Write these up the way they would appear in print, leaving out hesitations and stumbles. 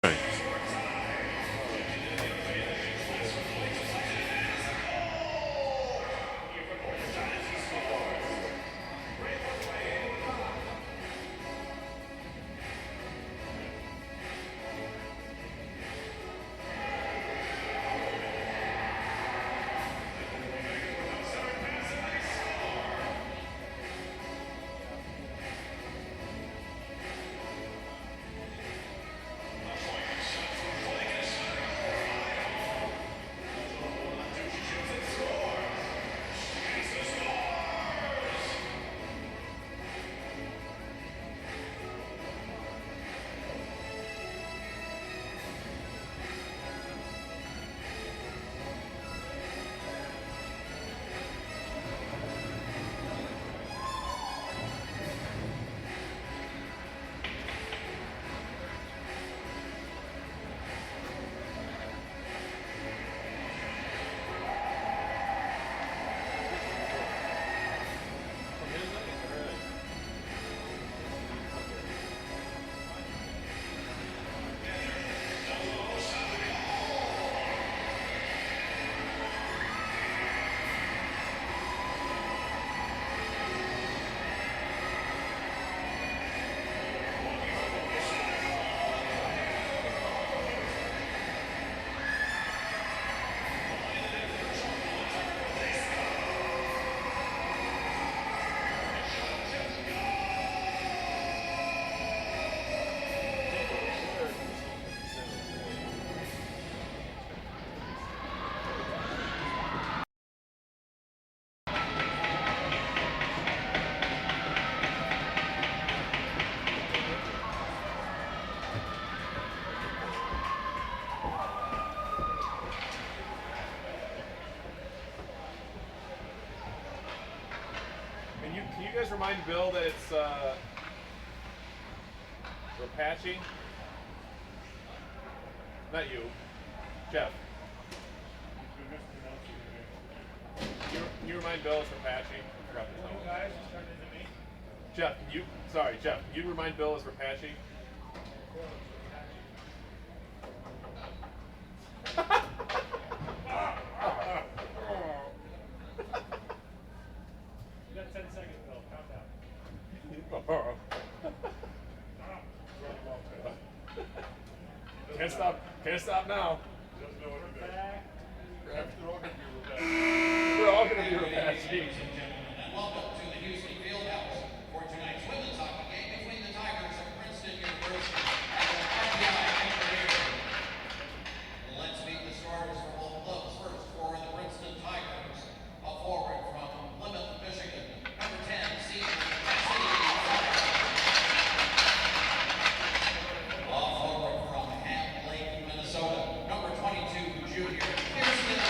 Right. Can you guys remind Bill that it's we're patching? Not you, Jeff. Can you remind Bill it's we're patching? I forgot to tell him. Guys, it's turned into me. Jeff, Jeff, can you remind Bill as we're patching? You got 10 seconds, Bill. Count down. Can't stop now. Doesn't know what to do. We're all gonna be patching. And welcome to the Houston Fieldhouse for tonight's women's hockey game between the Tigers of Princeton University and the RPI Anchorage. Let's meet the starters for both clubs. First, for the Princeton Tigers, a forward from Plymouth, Michigan, number 10, senior Cassidy. A forward from Ham Lake, Minnesota, number 22, junior Kirsten.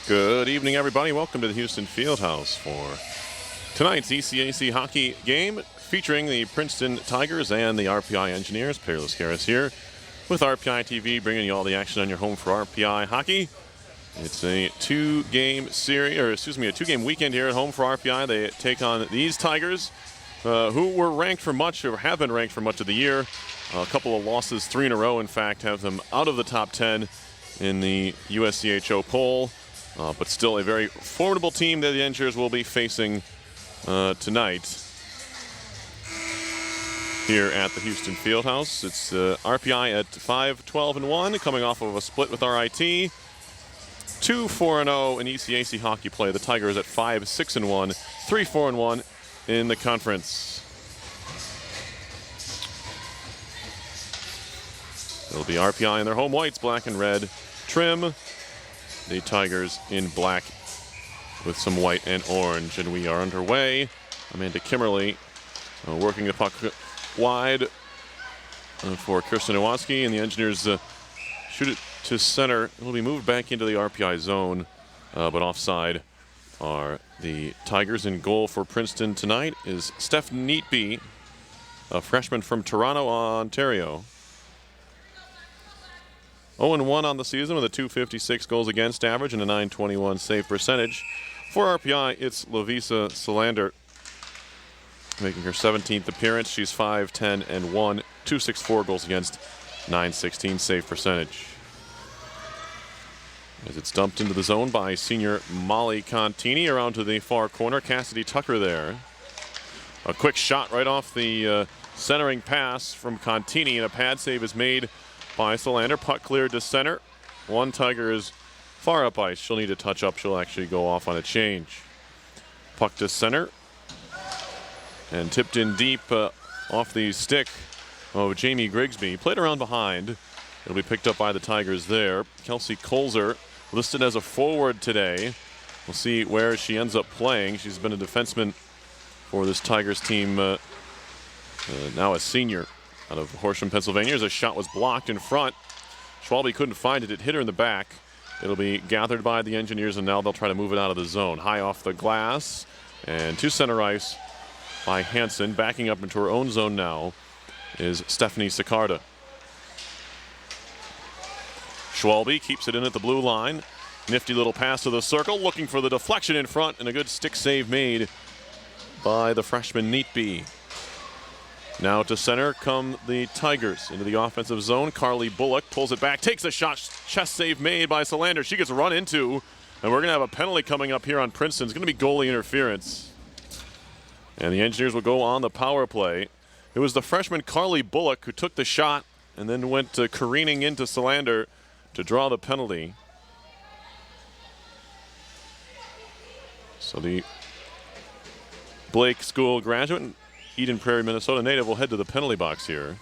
Good evening, everybody. Welcome to the Houston Fieldhouse for tonight's ECAC hockey game featuring the Princeton Tigers and the RPI Engineers. Peerless Harris here with RPI TV, bringing you all the action on your home for RPI hockey. It's a two-game weekend here at home for RPI. They take on these Tigers, who were ranked for much, or have been ranked for much of the year. A couple of losses, 3 in a row, in fact, have them out of the top 10 in the USCHO poll. But still a very formidable team that the Engineers will be facing tonight here at the Houston Fieldhouse. It's RPI at 5-12-1, coming off of a split with RIT. 2-4-0 in ECAC hockey play. The Tigers at 5-6-1, 3-4-1 in the conference. It'll be RPI in their home whites, black and red trim. The Tigers in black with some white and orange, and we are underway. Amanda Kimmerly working the puck wide for Kirsten Iwatsky, and the Engineers shoot it to center. It'll be moved back into the RPI zone, but offside are the Tigers. In goal for Princeton tonight is Steph Neatby, a freshman from Toronto, Ontario. 0-1 on the season with a .256 goals against average and a .921 save percentage. For RPI, it's Lovisa Solander making her 17th appearance. She's 5-10-1, .264 goals against, .916 save percentage. As it's dumped into the zone by senior Molly Contini around to the far corner. Cassidy Tucker there. A quick shot right off the centering pass from Contini, and a pad save is made by Solander. Puck cleared to center. One Tiger is far up ice. She'll need to touch up. She'll actually go off on a change. Puck to center. And tipped in deep off the stick of Jamie Grigsby. Played around behind. It'll be picked up by the Tigers there. Kelsey Kolzer listed as a forward today. We'll see where she ends up playing. She's been a defenseman for this Tigers team, now a senior out of Horsham, Pennsylvania. As a shot was blocked in front. Schwalbe couldn't find it. It hit her in the back. It'll be gathered by the Engineers, and now they'll try to move it out of the zone. High off the glass and to center ice by Hansen. Backing up into her own zone now is Stephanie Sicarda. Schwalbe keeps it in at the blue line. Nifty little pass to the circle, looking for the deflection in front, and a good stick save made by the freshman Neatby. Now to center come the Tigers into the offensive zone. Carly Bullock pulls it back, takes a shot, chest save made by Solander. She gets run into, and we're going to have a penalty coming up here on Princeton. It's going to be goalie interference. And the Engineers will go on the power play. It was the freshman Carly Bullock who took the shot and then went careening into Solander to draw the penalty. So the Blake School graduate, Eden Prairie, Minnesota native, will head to the penalty box here.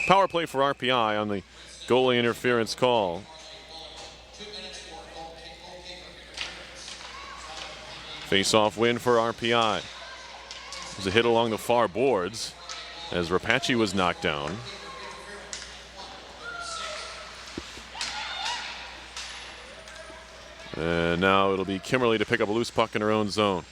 Power play for RPI on the goalie interference call. Face-off win for RPI. There's a hit along the far boards as Rapace was knocked down. And now it'll be Kimmerly to pick up a loose puck in her own zone.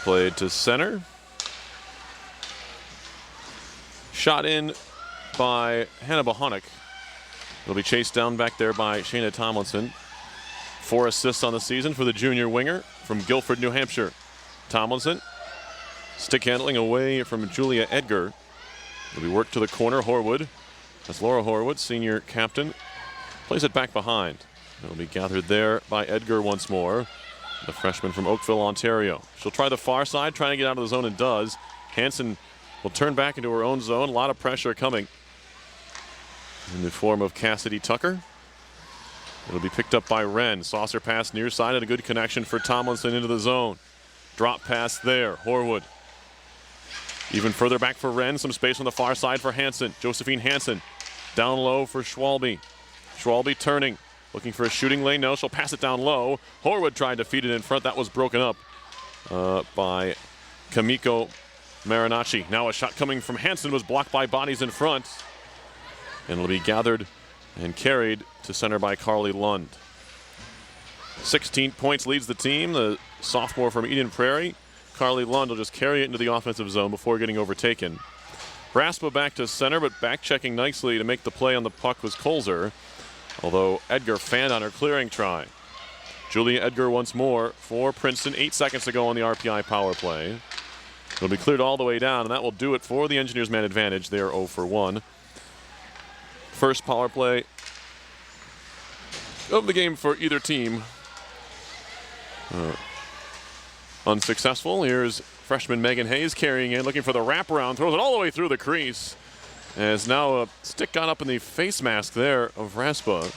Played to center. Shot in by Hannah Bohonic. It'll be chased down back there by Shayna Tomlinson. 4 assists on the season for the junior winger from Guilford, New Hampshire. Tomlinson, stick handling away from Julia Edgar. It'll be worked to the corner. Horwood, that's Laura Horwood, senior captain, plays it back behind. It'll be gathered there by Edgar once more, the freshman from Oakville, Ontario. She'll try the far side, trying to get out of the zone, and does. Hansen will turn back into her own zone. A lot of pressure coming in the form of Cassidy Tucker. It'll be picked up by Wren. Saucer pass near side and a good connection for Tomlinson into the zone. Drop pass there. Horwood. Even further back for Wren. Some space on the far side for Hansen. Josephine Hansen. Down low for Schwalbe. Schwalbe turning. Looking for a shooting lane. No, she'll pass it down low. Horwood tried to feed it in front. That was broken up by Kamiko Marinacci. Now a shot coming from Hansen was blocked by bodies in front. And it'll be gathered and carried to center by Carly Lund. 16 points leads the team. The sophomore from Eden Prairie. Carly Lund will just carry it into the offensive zone before getting overtaken. Raspa back to center, but back checking nicely to make the play on the puck was Colzer, although Edgar fanned on her clearing try. Julia Edgar once more for Princeton. 8 seconds to go on the RPI power play. It'll be cleared all the way down, and that will do it for the Engineers man advantage. They are 0 for 1. First power play of the game for either team. Unsuccessful. Here's freshman Megan Hayes carrying in, looking for the wraparound, throws it all the way through the crease. As now a stick got up in the face mask there of Raspa.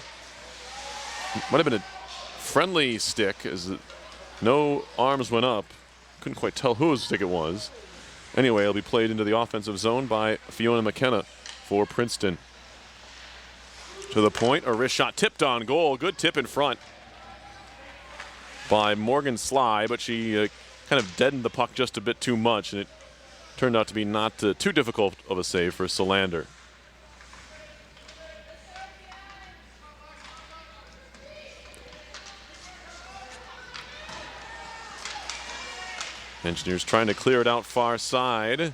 Might have been a friendly stick as no arms went up. Couldn't quite tell whose stick it was. Anyway, it'll be played into the offensive zone by Fiona McKenna for Princeton. To the point, a wrist shot tipped on goal. Good tip in front by Morgan Sly, but she kind of deadened the puck just a bit too much, and it turned out to be not too difficult of a save for Solander. Engineers trying to clear it out far side.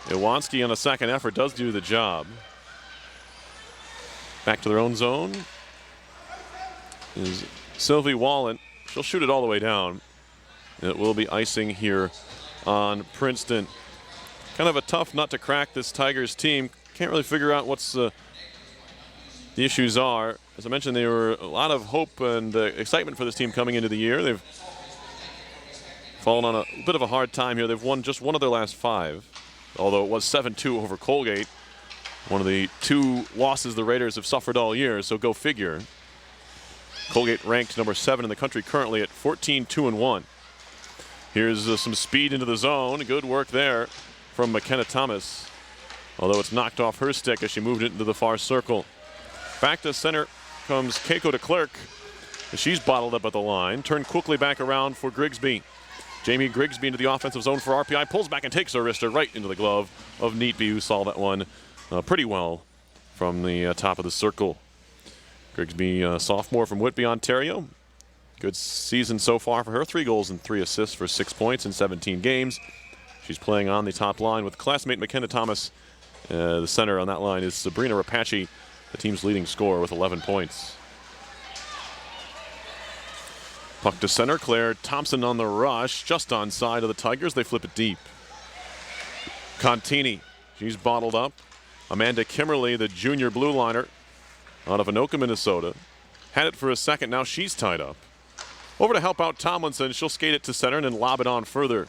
Iwanski on a second effort does do the job. Back to their own zone is Sylvie Wallen. She'll shoot it all the way down. And it will be icing here on Princeton. Kind of a tough nut to crack, this Tigers team. Can't really figure out what's the issues are. As I mentioned, there were a lot of hope and excitement for this team coming into the year. They've fallen on a bit of a hard time here. They've won just one of their last 5, although it was 7-2 over Colgate. One of the 2 losses the Raiders have suffered all year, so go figure. Colgate ranked number 7 in the country currently at 14-2-1. Here's some speed into the zone. Good work there from McKenna Thomas, although it's knocked off her stick as she moved it into the far circle. Back to center comes Keiko DeClerc. She's bottled up at the line. Turned quickly back around for Grigsby. Jamie Grigsby into the offensive zone for RPI. Pulls back and takes her wrister right into the glove of Neatby, who saw that one pretty well from the top of the circle. Grigsby, sophomore from Whitby, Ontario. Good season so far for her. 3 goals and 3 assists for 6 points in 17 games. She's playing on the top line with classmate McKenna Thomas. The center on that line is Sabrina Rapace, the team's leading scorer with 11 points. Puck to center. Claire Thompson on the rush, just on side of the Tigers. They flip it deep. Contini, she's bottled up. Amanda Kimmerly, the junior blue liner out of Anoka, Minnesota. Had it for a second, now she's tied up. Over to help out Tomlinson. She'll skate it to center and then lob it on further.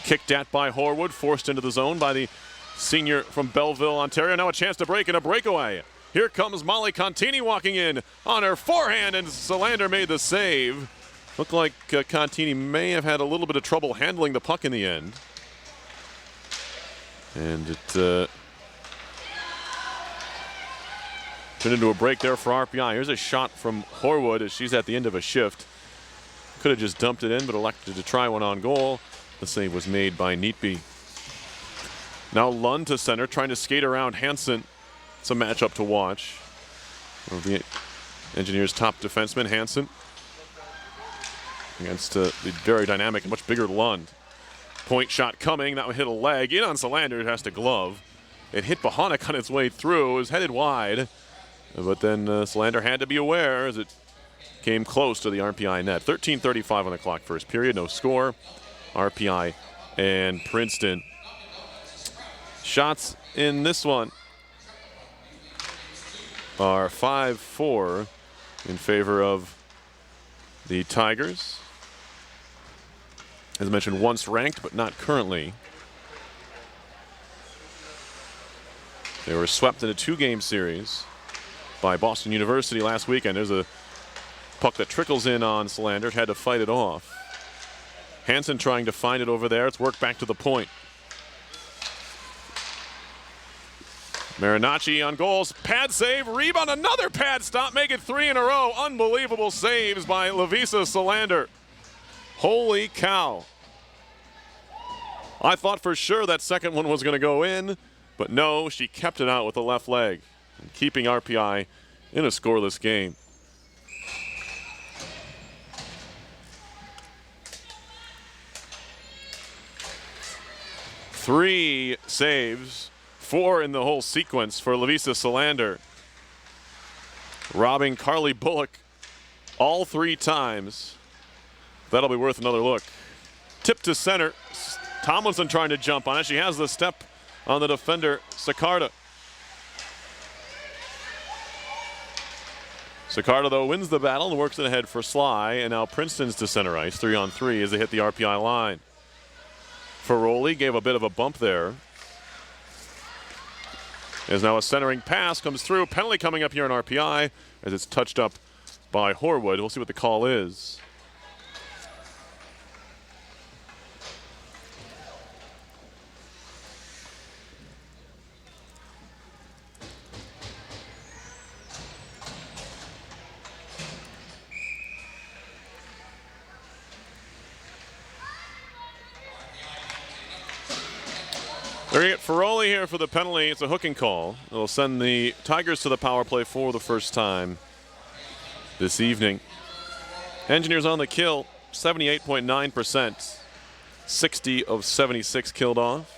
Kicked at by Horwood, forced into the zone by the senior from Belleville, Ontario. Now a chance to break and a breakaway. Here comes Molly Contini walking in on her forehand, and Solander made the save. Looked like Contini may have had a little bit of trouble handling the puck in the end. And it turned into a break there for RPI. Here's a shot from Horwood as she's at the end of a shift. Could have just dumped it in, but elected to try one on goal. The save was made by Neatby. Now Lund to center, trying to skate around Hansen. It's a matchup to watch. Well, the Engineers' top defenseman, Hansen, against the very dynamic and much bigger Lund. Point shot coming. That would hit a leg. In on Solander. It has to glove. It hit Bohanek on its way through. It was headed wide. But then Solander had to be aware as it came close to the RPI net. 13:35 on the clock, first period. No score. RPI and Princeton. Shots in this one are 5-4 in favor of the Tigers. As mentioned, once ranked, but not currently. They were swept in a 2-game series by Boston University last weekend. There's a puck that trickles in on Solander. Had to fight it off. Hansen trying to find it over there. It's worked back to the point. Marinacci on goals. Pad save. Rebound. Another pad stop. Make it 3 in a row. Unbelievable saves by Lavisa Solander. Holy cow. I thought for sure that second one was going to go in, but no, she kept it out with the left leg, and keeping RPI in a scoreless game. Three saves, 4 in the whole sequence for Lovisa Salander, robbing Carly Bullock all 3 times. That'll be worth another look. Tip to center. Tomlinson trying to jump on it. She has the step on the defender, Sicarda. Sicarda, though, wins the battle and works it ahead for Sly. And now Princeton's to center ice, 3-on-3 as they hit the RPI line. Ferroli gave a bit of a bump there. As now a centering pass comes through. Penalty coming up here in RPI as it's touched up by Horwood. We'll see what the call is. They're going to get Ferroli here for the penalty. It's a hooking call. It'll send the Tigers to the power play for the first time this evening. Engineers on the kill, 78.9%. 60 of 76 killed off.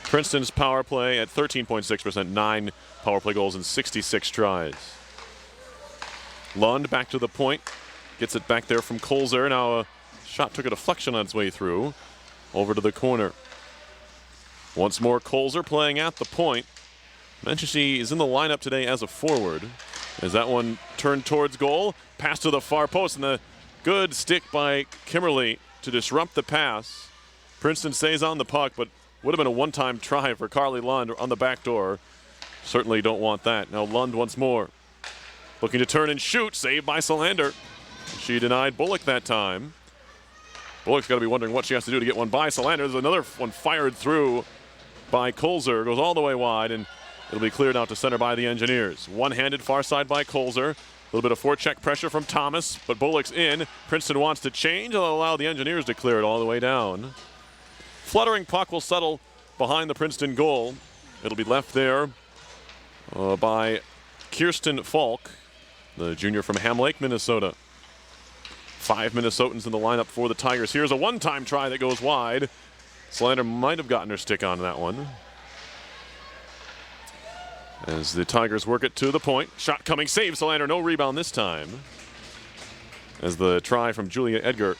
Princeton's power play at 13.6%, 9 power play goals and 66 tries. Lund back to the point. Gets it back there from Kolzer. Now a shot took a deflection on its way through. Over to the corner. Once more, Kolzer playing at the point. Mentioned she is in the lineup today as a forward. As that one turned towards goal, pass to the far post, and the good stick by Kimberly to disrupt the pass. Princeton stays on the puck, but would have been a one-time try for Carly Lund on the back door. Certainly don't want that. Now Lund once more. Looking to turn and shoot, saved by Salander. She denied Bullock that time. Bullock's got to be wondering what she has to do to get one by Salander. There's another one fired through by Kolzer. Goes all the way wide, and it'll be cleared out to center by the Engineers. One-handed far side by Kolzer. A little bit of forecheck pressure from Thomas, but Bullock's in. Princeton wants to change. They'll allow the Engineers to clear it all the way down. Fluttering puck will settle behind the Princeton goal. It'll be left there by Kirsten Falk, the junior from Ham Lake, Minnesota. 5 Minnesotans in the lineup for the Tigers. Here's a one-time try that goes wide. Salander might have gotten her stick on that one. As the Tigers work it to the point. Shot coming, save Salander, no rebound this time. As the try from Julia Edgar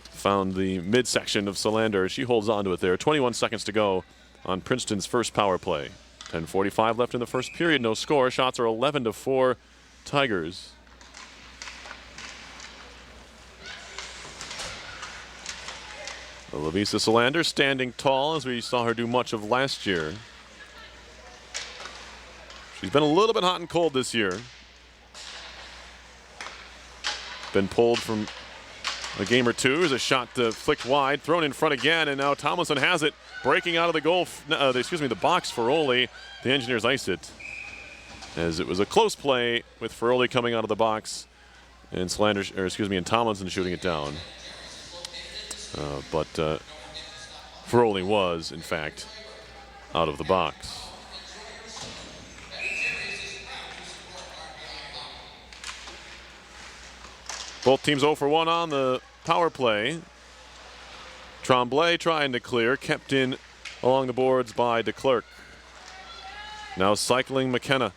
found the midsection of Salander. She holds on to it there. 21 seconds to go on Princeton's first power play. 10:45 left in the first period, no score. Shots are 11-4 Tigers. Lovisa Salander standing tall as we saw her do much of last year. She's been a little bit hot and cold this year. Been pulled from a game or two as a shot flicked wide, thrown in front again, and now Tomlinson has it, breaking out of the goal. The box. Ferroli. The Engineers ice it, as it was a close play with Ferroli coming out of the box, and and Tomlinson shooting it down. But Ferroli was, in fact, out of the box. Both teams 0 for 1 on the power play. Tremblay trying to clear, kept in along the boards by DeClercq. Now cycling McKenna.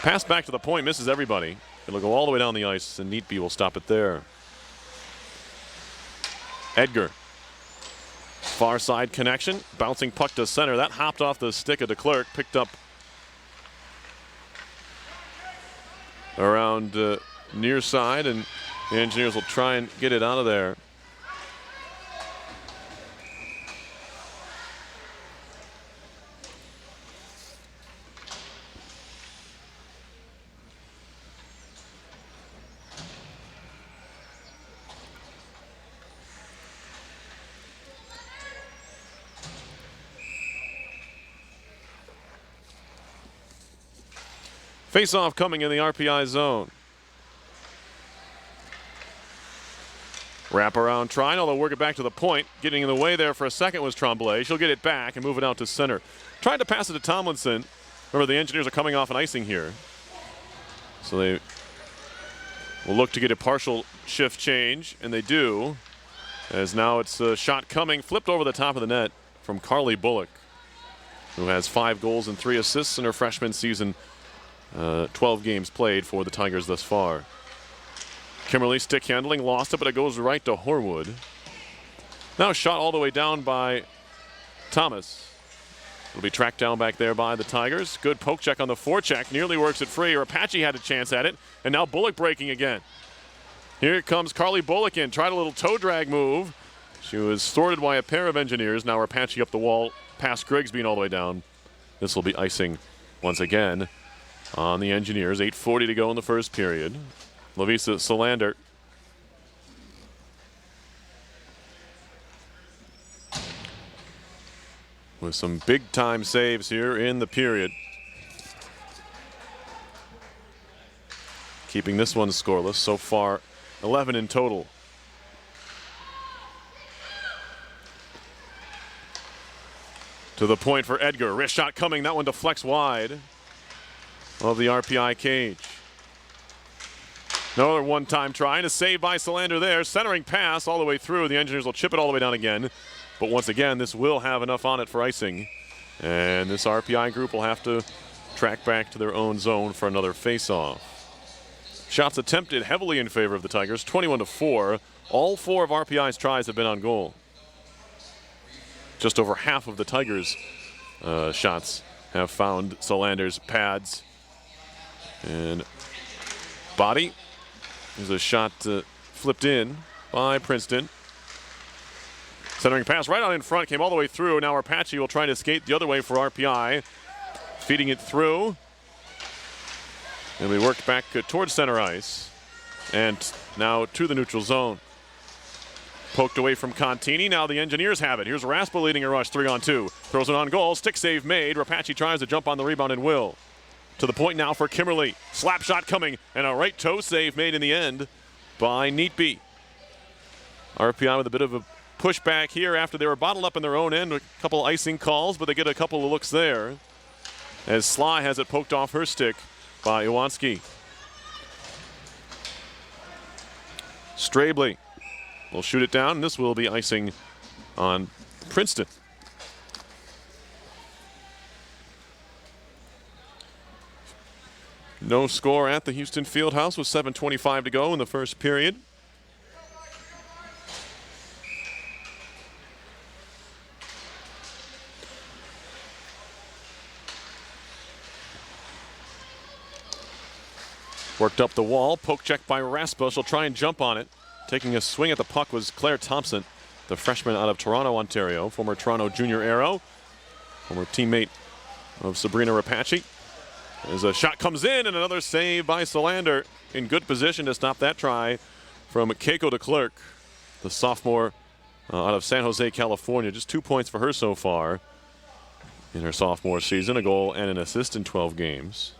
Pass back to the point, misses everybody. It'll go all the way down the ice, and Neatby will stop it there. Edgar. Far side connection, bouncing puck to center. That hopped off the stick of DeClercq, picked up around near side, and the Engineers will try and get it out of there. Face-off coming in the RPI zone. Wraparound trying, although work it back to the point. Getting in the way there for a second was Tremblay. She'll get it back and move it out to center. Tried to pass it to Tomlinson. Remember, the Engineers are coming off an icing here. So they will look to get a partial shift change, and they do. As now it's a shot coming, flipped over the top of the net from Carly Bullock, who has 5 goals and 3 assists in her freshman season. 12 games played for the Tigers thus far. Kimberly stick handling, lost it, but it goes right to Horwood. Now shot all the way down by Thomas. It'll be tracked down back there by the Tigers. Good poke check on the forecheck, nearly works it free. Apache had a chance at it, and now Bullock breaking again. Here comes Carly Bullock in, tried a little toe drag move. She was thwarted by a pair of Engineers. Now Apache up the wall, past Grigsby and all the way down. This will be icing once again on the Engineers. 8:40 to go in the first period. Lavisa Solander. With some big time saves here in the period. Keeping this one scoreless so far, 11 in total. To the point for Edgar. Wrist shot coming. That one deflects wide of the RPI cage. Another one-time try and a save by Solander there. Centering pass all the way through. The Engineers will chip it all the way down again. But once again, this will have enough on it for icing. And this RPI group will have to track back to their own zone for another face-off. Shots attempted heavily in favor of the Tigers, 21-4. All 4 of RPI's tries have been on goal. Just over half of the Tigers' shots have found Solander's pads. And body. There's a shot flipped in by Princeton. Centering pass right on in front, came all the way through. Now Apache will try to skate the other way for RPI. Feeding it through. And we worked back towards center ice. And now to the neutral zone. Poked away from Contini. Now the Engineers have it. Here's Raspa leading a rush 3-on-2. Throws it on goal. Stick save made. Rapace tries to jump on the rebound and will. To the point now for Kimberly. Slap shot coming and a right toe save made in the end by Neatby. RPI with a bit of a pushback here after they were bottled up in their own end. A couple icing calls, but they get a couple of looks there. As Sly has it poked off her stick by Iwanski. Strabley will shoot it down, and this will be icing on Princeton. No score at the Houston Fieldhouse with 7:25 to go in the first period. Worked up the wall, poke check by Raspa. She'll try and jump on it. Taking a swing at the puck was Claire Thompson, the freshman out of Toronto, Ontario, former Toronto Junior Arrow, former teammate of Sabrina Rapace. As a shot comes in and another save by Solander in good position to stop that try from Keiko DeClerc, the sophomore out of San Jose, California. Just 2 points for her so far in her sophomore season, a goal and an assist in 12 games.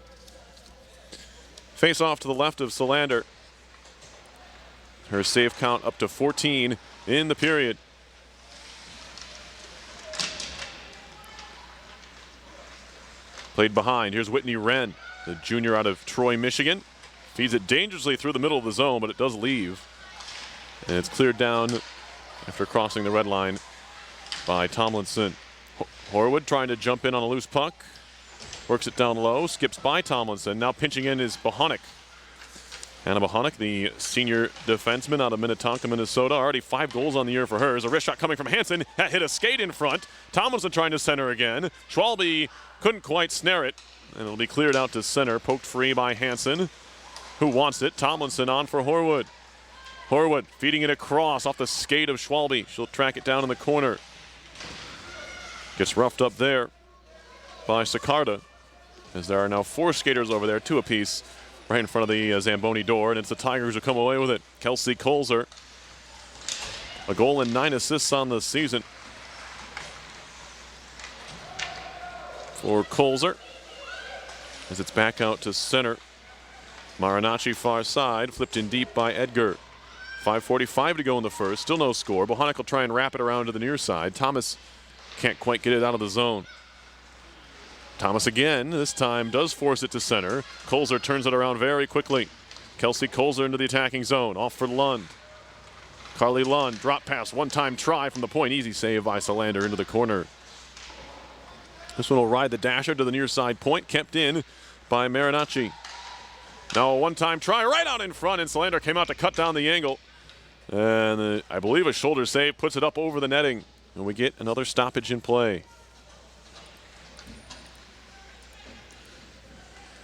Face off to the left of Solander. Her save count up to 14 in the period. Played behind. Here's Whitney Wren, the junior out of Troy, Michigan. Feeds it dangerously through the middle of the zone, but it does leave. And it's cleared down after crossing the red line by Tomlinson. Horwood trying to jump in on a loose puck. Works it down low, skips by Tomlinson. Now pinching in is Bohonic. Hannah Bohonic, the senior defenseman out of Minnetonka, Minnesota. Already 5 goals on the year for her. There's a wrist shot coming from Hansen. That hit a skate in front. Tomlinson trying to center again. Schwalbe couldn't quite snare it. And it'll be cleared out to center. Poked free by Hansen, who wants it. Tomlinson on for Horwood. Horwood feeding it across off the skate of Schwalbe. She'll track it down in the corner. Gets roughed up there by Sicarda, as there are now 4 skaters over there, 2 apiece, right in front of the Zamboni door, and it's the Tigers who come away with it. Kelsey Colzer, a goal and 9 assists on the season for Colzer, as it's back out to center. Marinacci far side, flipped in deep by Edgar. 5:45 to go in the first. Still no score. Bohonic will try and wrap it around to the near side. Thomas can't quite get it out of the zone. Thomas again, this time does force it to center. Colzer turns it around very quickly. Kelsey Colzer into the attacking zone. Off for Lund. Carly Lund, drop pass, one-time try from the point. Easy save by Solander into the corner. This one will ride the dasher to the near side point, kept in by Marinacci. Now a one-time try right out in front, and Solander came out to cut down the angle. And I believe a shoulder save puts it up over the netting. And we get another stoppage in play.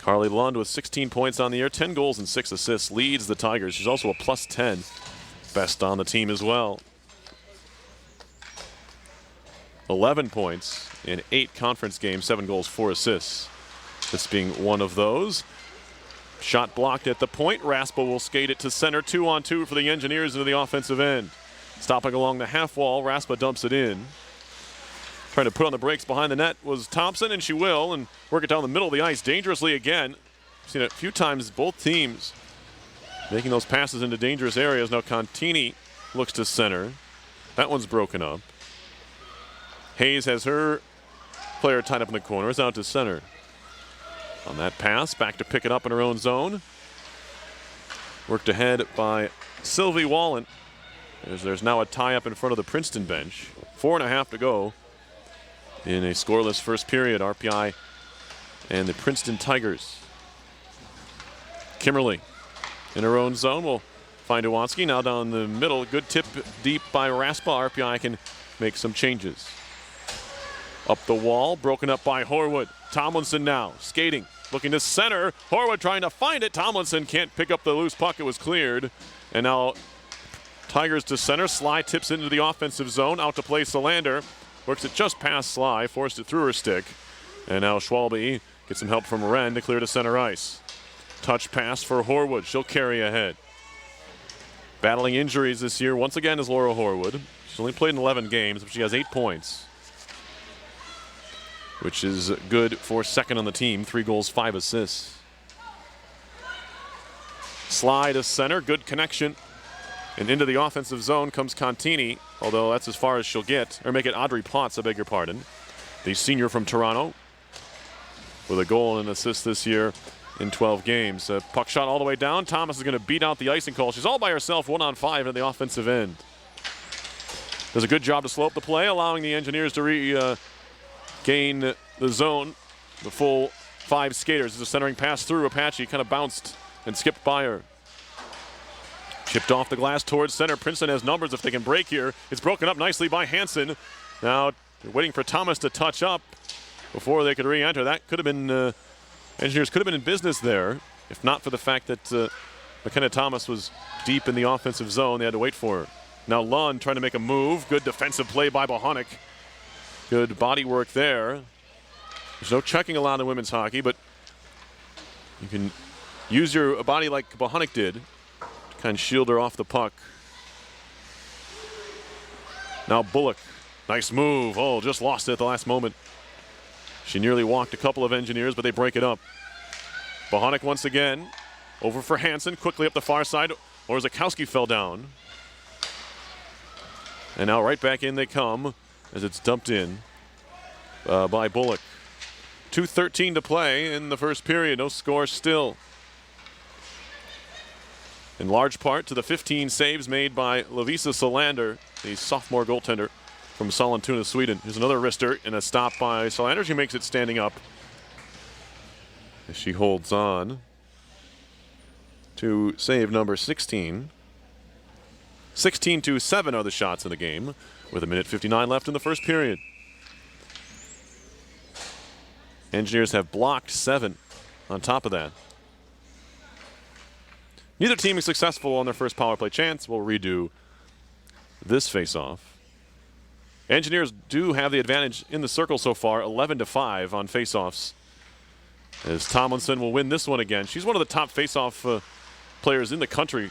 Carly Lund with 16 points on the year, 10 goals and 6 assists, leads the Tigers. She's also a plus 10, best on the team as well. 11 points in 8 conference games, 7 goals, 4 assists. This being one of those. Shot blocked at the point. Raspa will skate it to center, 2-on-2 for the Engineers into the offensive end. Stopping along the half wall, Raspa dumps it in. Trying to put on the brakes behind the net was Thompson, and she will, and work it down the middle of the ice dangerously again. Seen it a few times, both teams making those passes into dangerous areas. Now Contini looks to center. That one's broken up. Hayes has her player tied up in the corner. It's out to center. On that pass, back to pick it up in her own zone. Worked ahead by Sylvie Wallen. There's now a tie up in front of the Princeton bench. 4.5 to go in a scoreless first period. RPI and the Princeton Tigers. Kimmerly in her own zone will find Iwanski. Now down the middle. Good tip deep by Raspa. RPI can make some changes. Up the wall, broken up by Horwood. Tomlinson now skating, looking to center. Horwood trying to find it. Tomlinson can't pick up the loose puck. It was cleared. And now Tigers to center. Sly tips into the offensive zone. Out to play Solander. Works it just past Sly. Forced it through her stick. And now Schwalbe gets some help from Wren to clear to center ice. Touch pass for Horwood. She'll carry ahead. Battling injuries this year once again is Laura Horwood. She's only played in 11 games, but she has 8 points, which is good for second on the team. 3 goals, 5 assists. Slide to center, good connection. And into the offensive zone comes Contini, although that's as far as she'll get. Or make it Audrey Potts, I beg your pardon. The senior from Toronto with a goal and an assist this year in 12 games. Puck shot all the way down. Thomas is going to beat out the icing call. She's all by herself, 1-on-5 in the offensive end. Does a good job to slow up the play, allowing the Engineers to gain the zone. The full 5 skaters. As a centering pass through, Apache kind of bounced and skipped by her. Chipped off the glass towards center. Princeton has numbers if they can break here. It's broken up nicely by Hansen. Now they're waiting for Thomas to touch up before they could re-enter. That could have been, Engineers could have been in business there, if not for the fact that McKenna Thomas was deep in the offensive zone. They had to wait for her. Now Lund trying to make a move. Good defensive play by Bohonic. Good body work there. There's no checking allowed in women's hockey, but you can use your body like Bohonic did to kind of shield her off the puck. Now Bullock, nice move. Oh, just lost it at the last moment. She nearly walked a couple of Engineers, but they break it up. Bohonic once again, over for Hansen, quickly up the far side. Orzakowski fell down. And now right back in they come as it's dumped in by Bullock. 2:13 to play in the first period. No score still. In large part to the 15 saves made by Lovisa Solander, the sophomore goaltender from Sollentuna, Sweden. Here's another wrister and a stop by Solander. She makes it standing up as she holds on to save number 16. 16-7 are the shots in the game with 1:59 left in the first period. Engineers have blocked 7 on top of that. Neither team is successful on their first power play chance. We'll redo this face-off. Engineers do have the advantage in the circle so far, 11-5 on face-offs. As Tomlinson will win this one again. She's one of the top face-off players in the country.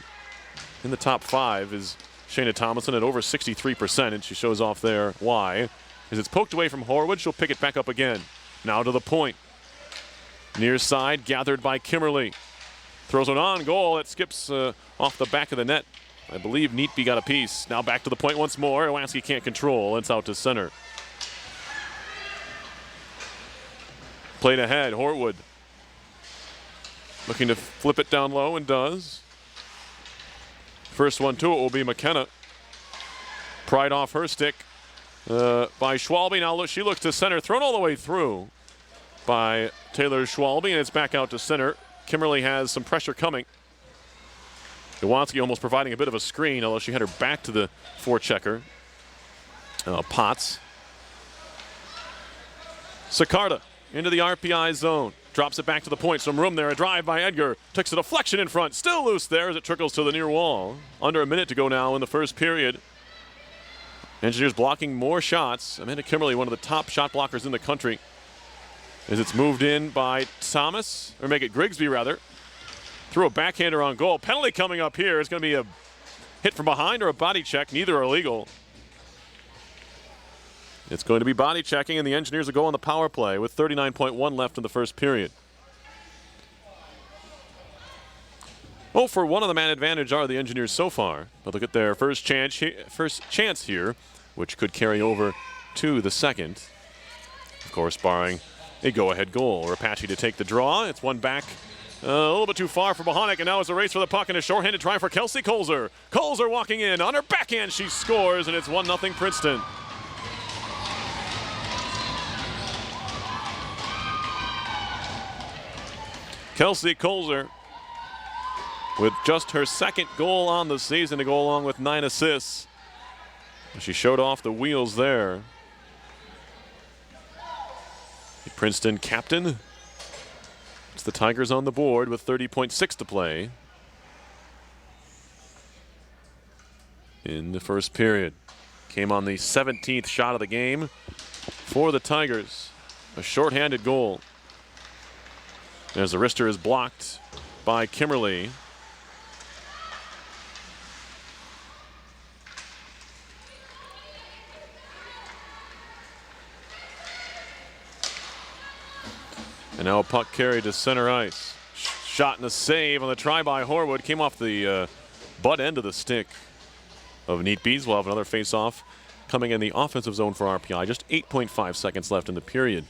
In the top 5 is Shayna Tomlinson at over 63%, and she shows off there why. As it's poked away from Horwood, she'll pick it back up again. Now to the point. Near side, gathered by Kimmerly. Throws it on goal. It skips off the back of the net I believe Neatby got a piece. Now back to the point once more. Iwanski can't control. It's out to center. Played ahead. Horwood looking to flip it down low and does. First one to it will be McKenna. Pried off her stick by Schwalbe. Now she looks to center. Thrown all the way through by Taylor Schwalbe, and it's back out to center. Kimberly has some pressure coming. Iwanski almost providing a bit of a screen, although she had her back to the forechecker. Potts. Sicarda into the RPI zone. Drops it back to the point. Some room there. A drive by Edgar. Takes a deflection in front. Still loose there as it trickles to the near wall. Under a minute to go now in the first period. Engineers blocking more shots. Amanda Kimberly, one of the top shot blockers in the country. As it's moved in by Thomas, or make it Grigsby rather. Threw a backhander on goal. Penalty coming up here. It's going to be a hit from behind or a body check. Neither are legal. It's going to be body checking, and the Engineers will go on the power play with 39.1 left in the first period. Oh, for one of the man advantage are the Engineers so far. But look at their first chance here, which could carry over to the second. Of course, barring a go-ahead goal. Rapace to take the draw. It's one back a little bit too far for Bohanek, and now it's a race for the puck and a shorthanded try for Kelsey Colzer. Colzer walking in. On her backhand, she scores, and it's 1-0 Princeton. Kelsey Colzer with just her second goal on the season to go along with 9 assists. She showed off the wheels there. The Princeton captain. It's the Tigers on the board with 30.6 to play in the first period. Came on the 17th shot of the game for the Tigers. A shorthanded goal. As the wrister is blocked by Kimberly. And now a puck carried to center ice. Shot and a save on the try by Horwood. Came off the butt end of the stick of Neatbees. We'll have another face-off coming in the offensive zone for RPI. Just 8.5 seconds left in the period.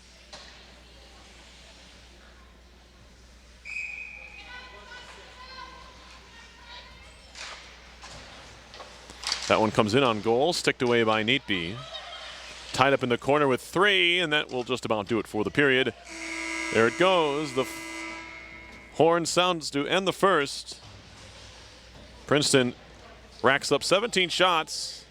That one comes in on goal, sticked away by Neatby. Tied up in the corner with 3, and that will just about do it for the period. There it goes. The horn sounds to end the first. Princeton racks up 17 shots,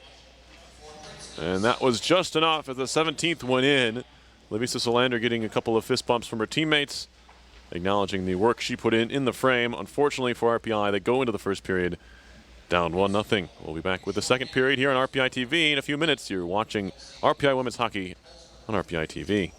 and that was just enough as the 17th went in. Lavisa Solander getting a couple of fist bumps from her teammates, acknowledging the work she put in the frame. Unfortunately for RPI, they go into the first period down 1-0. We'll be back with the second period here on RPI TV in a few minutes. You're watching RPI Women's Hockey on RPI TV.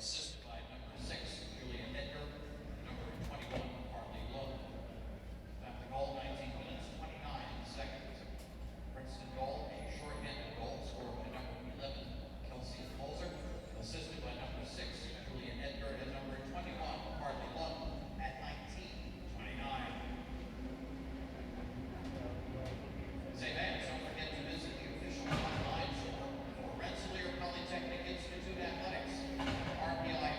RPI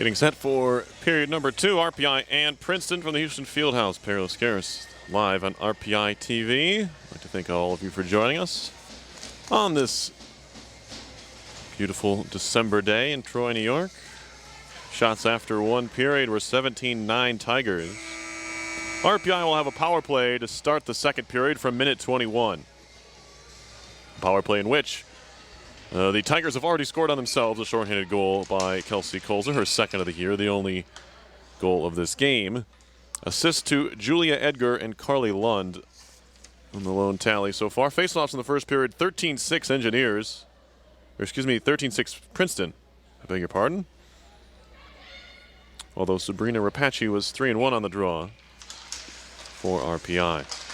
Getting set for period number 2, RPI and Princeton from the Houston Fieldhouse. Perilous Scaris live on RPI TV. I'd like to thank all of you for joining us on this beautiful December day in Troy, New York. Shots after 1 period were 17-9 Tigers. RPI will have a power play to start the second period from minute 21. Power play in which the Tigers have already scored on themselves a shorthanded goal by Kelsey Colzer, her second of the year, the only goal of this game. Assist to Julia Edgar and Carly Lund on the lone tally so far. Faceoffs in the first period, 13-6 Engineers. Or excuse me, 13-6 Princeton. I beg your pardon. Although Sabrina Rapace was 3-1 on the draw for RPI.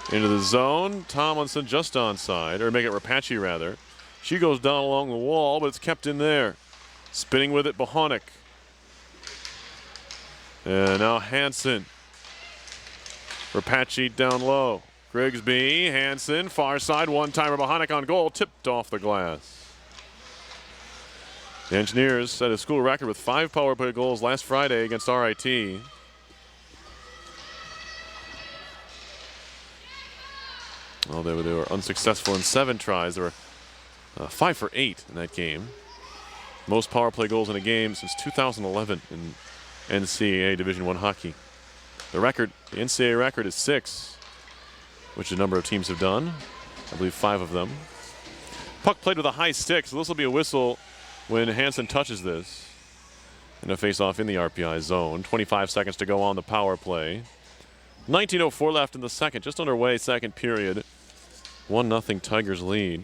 Into the zone, Tomlinson just onside, or make it Rapace rather. She goes down along the wall, but it's kept in there. Spinning with it, Bohonic. And now Hansen. Rapace down low. Grigsby, Hansen, far side, one-timer, Bohonic on goal, tipped off the glass. The Engineers set a school record with 5 power play goals last Friday against RIT. Well, they were unsuccessful in 7 tries. They were 5 for 8 in that game. Most power play goals in a game since 2011 in NCAA Division I hockey. The NCAA record is 6, which a number of teams have done. I believe 5 of them. Puck played with a high stick, so this will be a whistle when Hansen touches this. And a face-off in the RPI zone. 25 seconds to go on the power play. 19:04 left in the second, just underway, second period. 1-0 Tigers lead.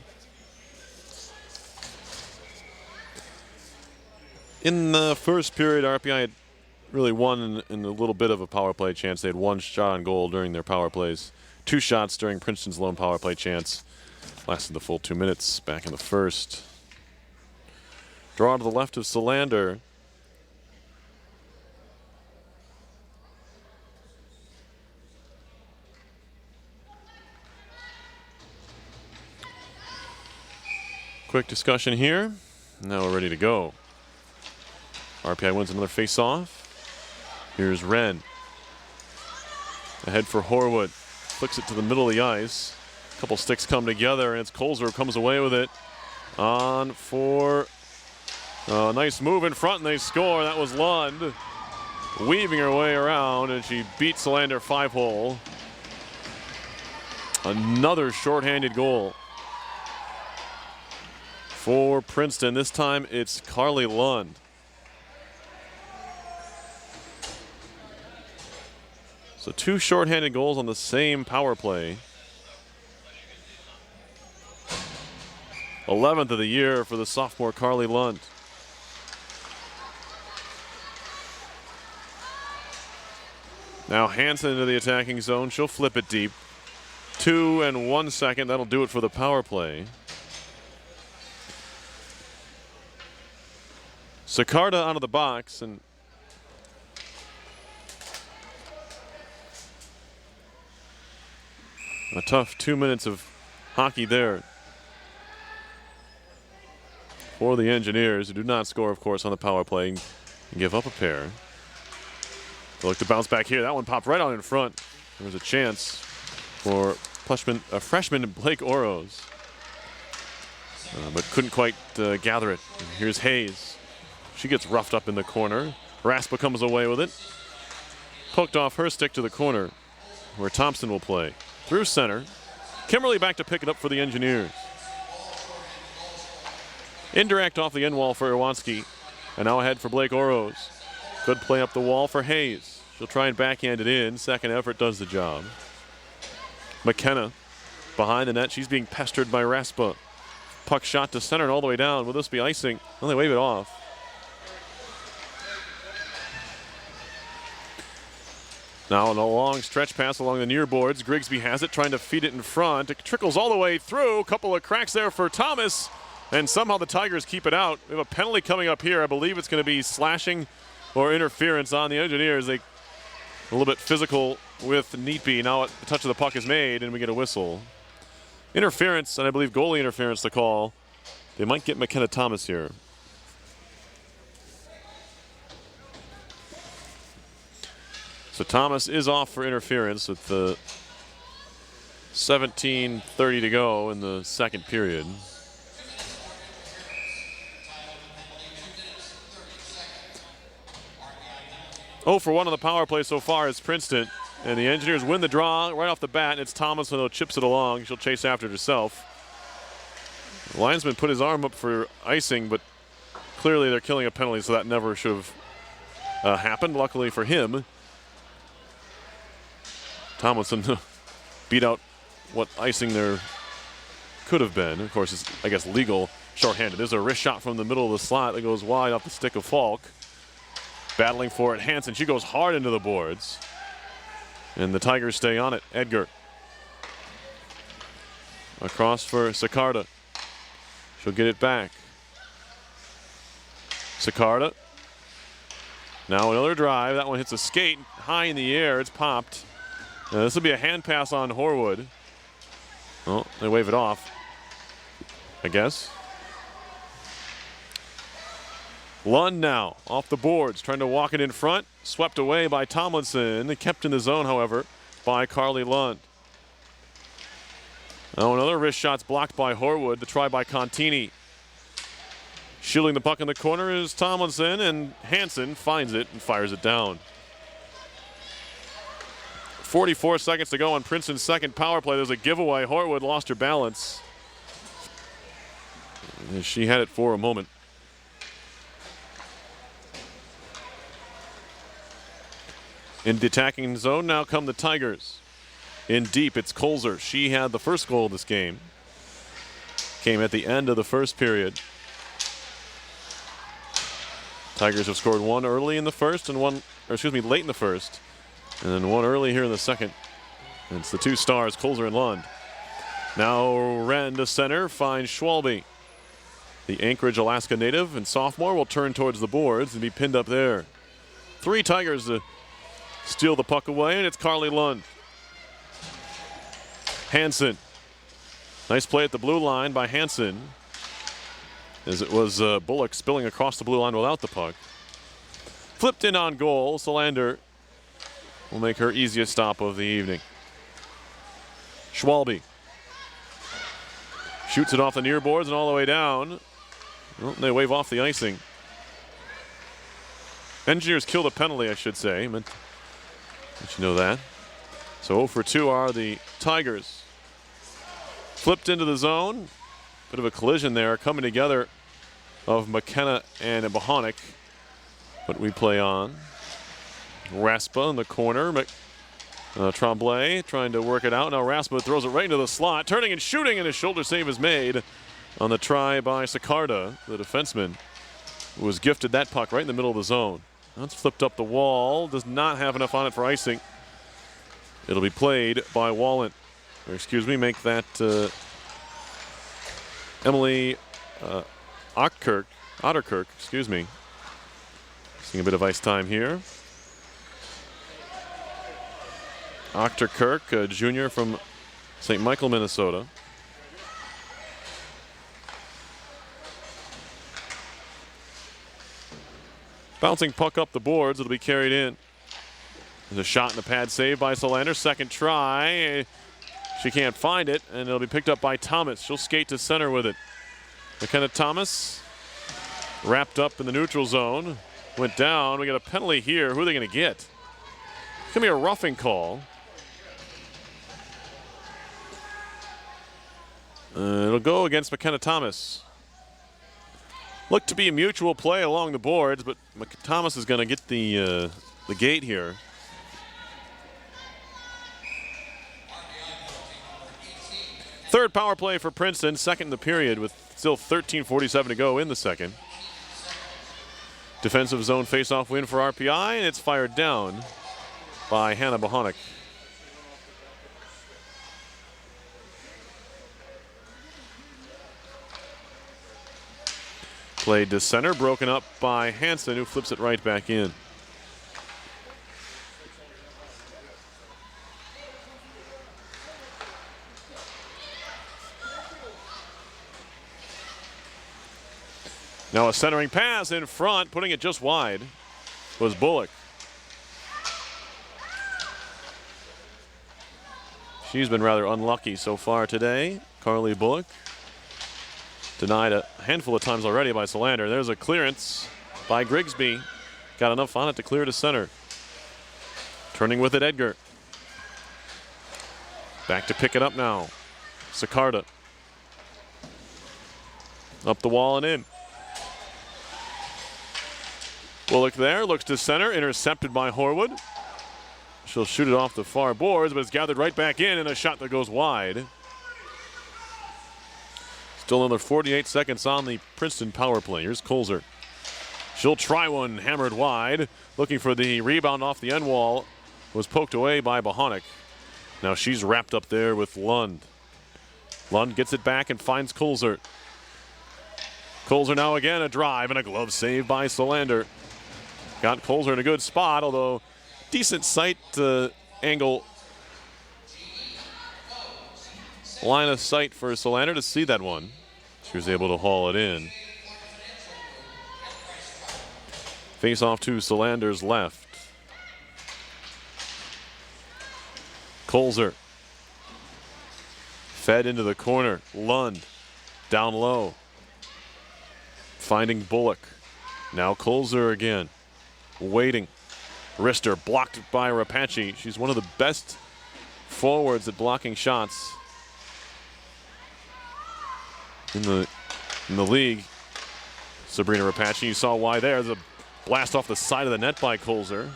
In the first period, RPI had really won in a little bit of a power play chance. They had 1 shot on goal during their power plays. 2 shots during Princeton's lone power play chance. Lasted the full 2 minutes back in the first. Draw to the left of Solander. Quick discussion here. Now we're ready to go. RPI wins another face-off. Here's Wren. Ahead for Horwood. Flicks it to the middle of the ice. A couple sticks come together, and it's Colzer who comes away with it. On for a nice move in front, and they score. That was Lund. Weaving her way around, and she beats Solander 5-hole. Another shorthanded goal for Princeton. This time it's Carly Lund. So 2 shorthanded goals on the same power play. 11th of the year for the sophomore Carly Lund. Now Hansen into the attacking zone. She'll flip it deep. 2 and 1 second. That'll do it for the power play. Sicarda out of the box, and a tough 2 minutes of hockey there for the Engineers, who do not score, of course, on the power play and give up a pair. They look to bounce back here. That one popped right out in front. There was a chance for freshman Blake Oros, but couldn't quite gather it. And here's Hayes. She gets roughed up in the corner. Raspa comes away with it. Poked off her stick to the corner, where Thompson will play. Through center. Kimberly back to pick it up for the Engineers. Indirect off the end wall for Irwanski. And now ahead for Blake Oros. Good play up the wall for Hayes. She'll try and backhand it in. Second effort does the job. McKenna behind the net. She's being pestered by Raspa. Puck shot to center and all the way down. Will this be icing? Well, they wave it off. Now on a long stretch pass along the near boards. Grigsby has it, trying to feed it in front. It trickles all the way through. A couple of cracks there for Thomas. And somehow the Tigers keep it out. We have a penalty coming up here. I believe it's going to be slashing or interference on the Engineers. They a little bit physical with Neatby. Now a touch of the puck is made, and we get a whistle. Interference, and I believe goalie interference to call. They might get McKenna Thomas here. So Thomas is off for interference with the 17:30 to go in the second period. Oh for 1 on the power play so far is Princeton. And the Engineers win the draw right off the bat. And it's Thomas who chips it along. She'll chase after it herself. The linesman put his arm up for icing, but clearly they're killing a penalty, so that never should have happened. Luckily for him, Tomlinson beat out what icing there could have been. Of course, it's, I guess, legal shorthanded. There's a wrist shot from the middle of the slot that goes wide off the stick of Falk. Battling for it, Hansen. She goes hard into the boards. And the Tigers stay on it. Edgar. Across for Sicarda. She'll get it back. Sicarda. Now another drive. That one hits a skate high in the air. It's popped. This will be a hand pass on Horwood. Oh, they wave it off, I guess. Lund now off the boards, trying to walk it in front. Swept away by Tomlinson. Kept in the zone, however, by Carly Lund. Now another wrist shot's blocked by Horwood. The try by Contini. Shielding the puck in the corner is Tomlinson, and Hansen finds it and fires it down. 44 seconds to go on Princeton's second power play. There's a giveaway. Horwood lost her balance. She had it for a moment. In the attacking zone now come the Tigers. In deep, it's Kolzer. She had the first goal of this game. Came at the end of the first period. Tigers have scored one early in the first and one, or excuse me, late in the first. And then one early here in the second. And it's the two stars, Kolzer and Lund. Now Wren to center, finds Schwalbe. The Anchorage, Alaska native and sophomore will turn towards the boards and be pinned up there. 3 Tigers to steal the puck away, and it's Carly Lund. Hansen. Nice play at the blue line by Hansen. As it was Bullock spilling across the blue line without the puck. Flipped in on goal. Solander will make her easiest stop of the evening. Schwalbe. Shoots it off the near boards and all the way down. Well, they wave off the icing. Engineers kill the penalty, I should say. Let you know that. So 0 for 2 are the Tigers. Flipped into the zone. Bit of a collision there coming together of McKenna and Bohonic. But we play on. Raspa in the corner. Tremblay trying to work it out. Now Raspa throws it right into the slot. Turning and shooting, and his shoulder save is made on the try by Sicarda, the defenseman, who was gifted that puck right in the middle of the zone. That's flipped up the wall. Does not have enough on it for icing. It'll be played by Wallen. Or excuse me, make that Emily Otterkirk, excuse me. Seeing a bit of ice time here. Otterkirk, a junior from St. Michael, Minnesota. Bouncing puck up the boards, it'll be carried in. There's a shot in the pad save by Solander. Second try. She can't find it, and it'll be picked up by Thomas. She'll skate to center with it. McKenna Thomas wrapped up in the neutral zone. Went down. We got a penalty here. Who are they going to get? It's going to be a roughing call. It'll go against McKenna Thomas. Looked to be a mutual play along the boards, but Thomas is going to get the gate here. Third power play for Princeton, second in the period with still 13:47 to go in the second. Defensive zone faceoff win for RPI, and it's fired down by Hannah Bohonic. Played to center, broken up by Hansen, who flips it right back in. Now a centering pass in front, putting it just wide, was Bullock. She's been rather unlucky so far today. Carly Bullock denied a handful of times already by Solander. There's a clearance by Grigsby. Got enough on it to clear to center. Turning with it, Edgar. Back to pick it up now. Sicarda. Up the wall and in. Bullock there, looks to center, intercepted by Horwood. She'll shoot it off the far boards, but it's gathered right back in, and a shot that goes wide. Still another 48 seconds on the Princeton power play. Here's Colzer. She'll try one, hammered wide. Looking for the rebound off the end wall. Was poked away by Bohonic. Now she's wrapped up there with Lund. Lund gets it back and finds Colzer. Colzer now again, a drive and a glove save by Solander. Got Colzer in a good spot, although decent sight angle. Line of sight for Solander to see that one. She was able to haul it in. Face off to Solander's left. Colzer. Fed into the corner. Lund down low. Finding Bullock. Now Colzer again. Waiting. Wrister blocked by Rapace. She's one of the best forwards at blocking shots in the league. Sabrina Rapace, you saw why there. There's a blast off the side of the net by Colzer.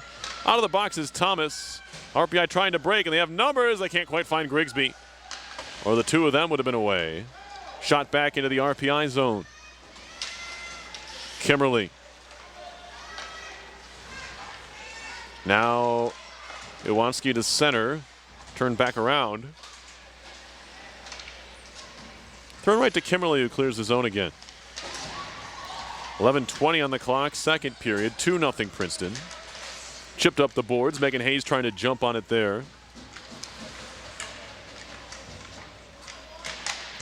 Out of the box is Thomas. RPI trying to break, and they have numbers. They can't quite find Grigsby. Or the two of them would have been away. Shot back into the RPI zone. Kimberly. Now Iwanski to center. Turn back around. Thrown right to Kimberly, who clears the zone again. 11:20 on the clock, second period, 2-0 Princeton. Chipped up the boards, Megan Hayes trying to jump on it there.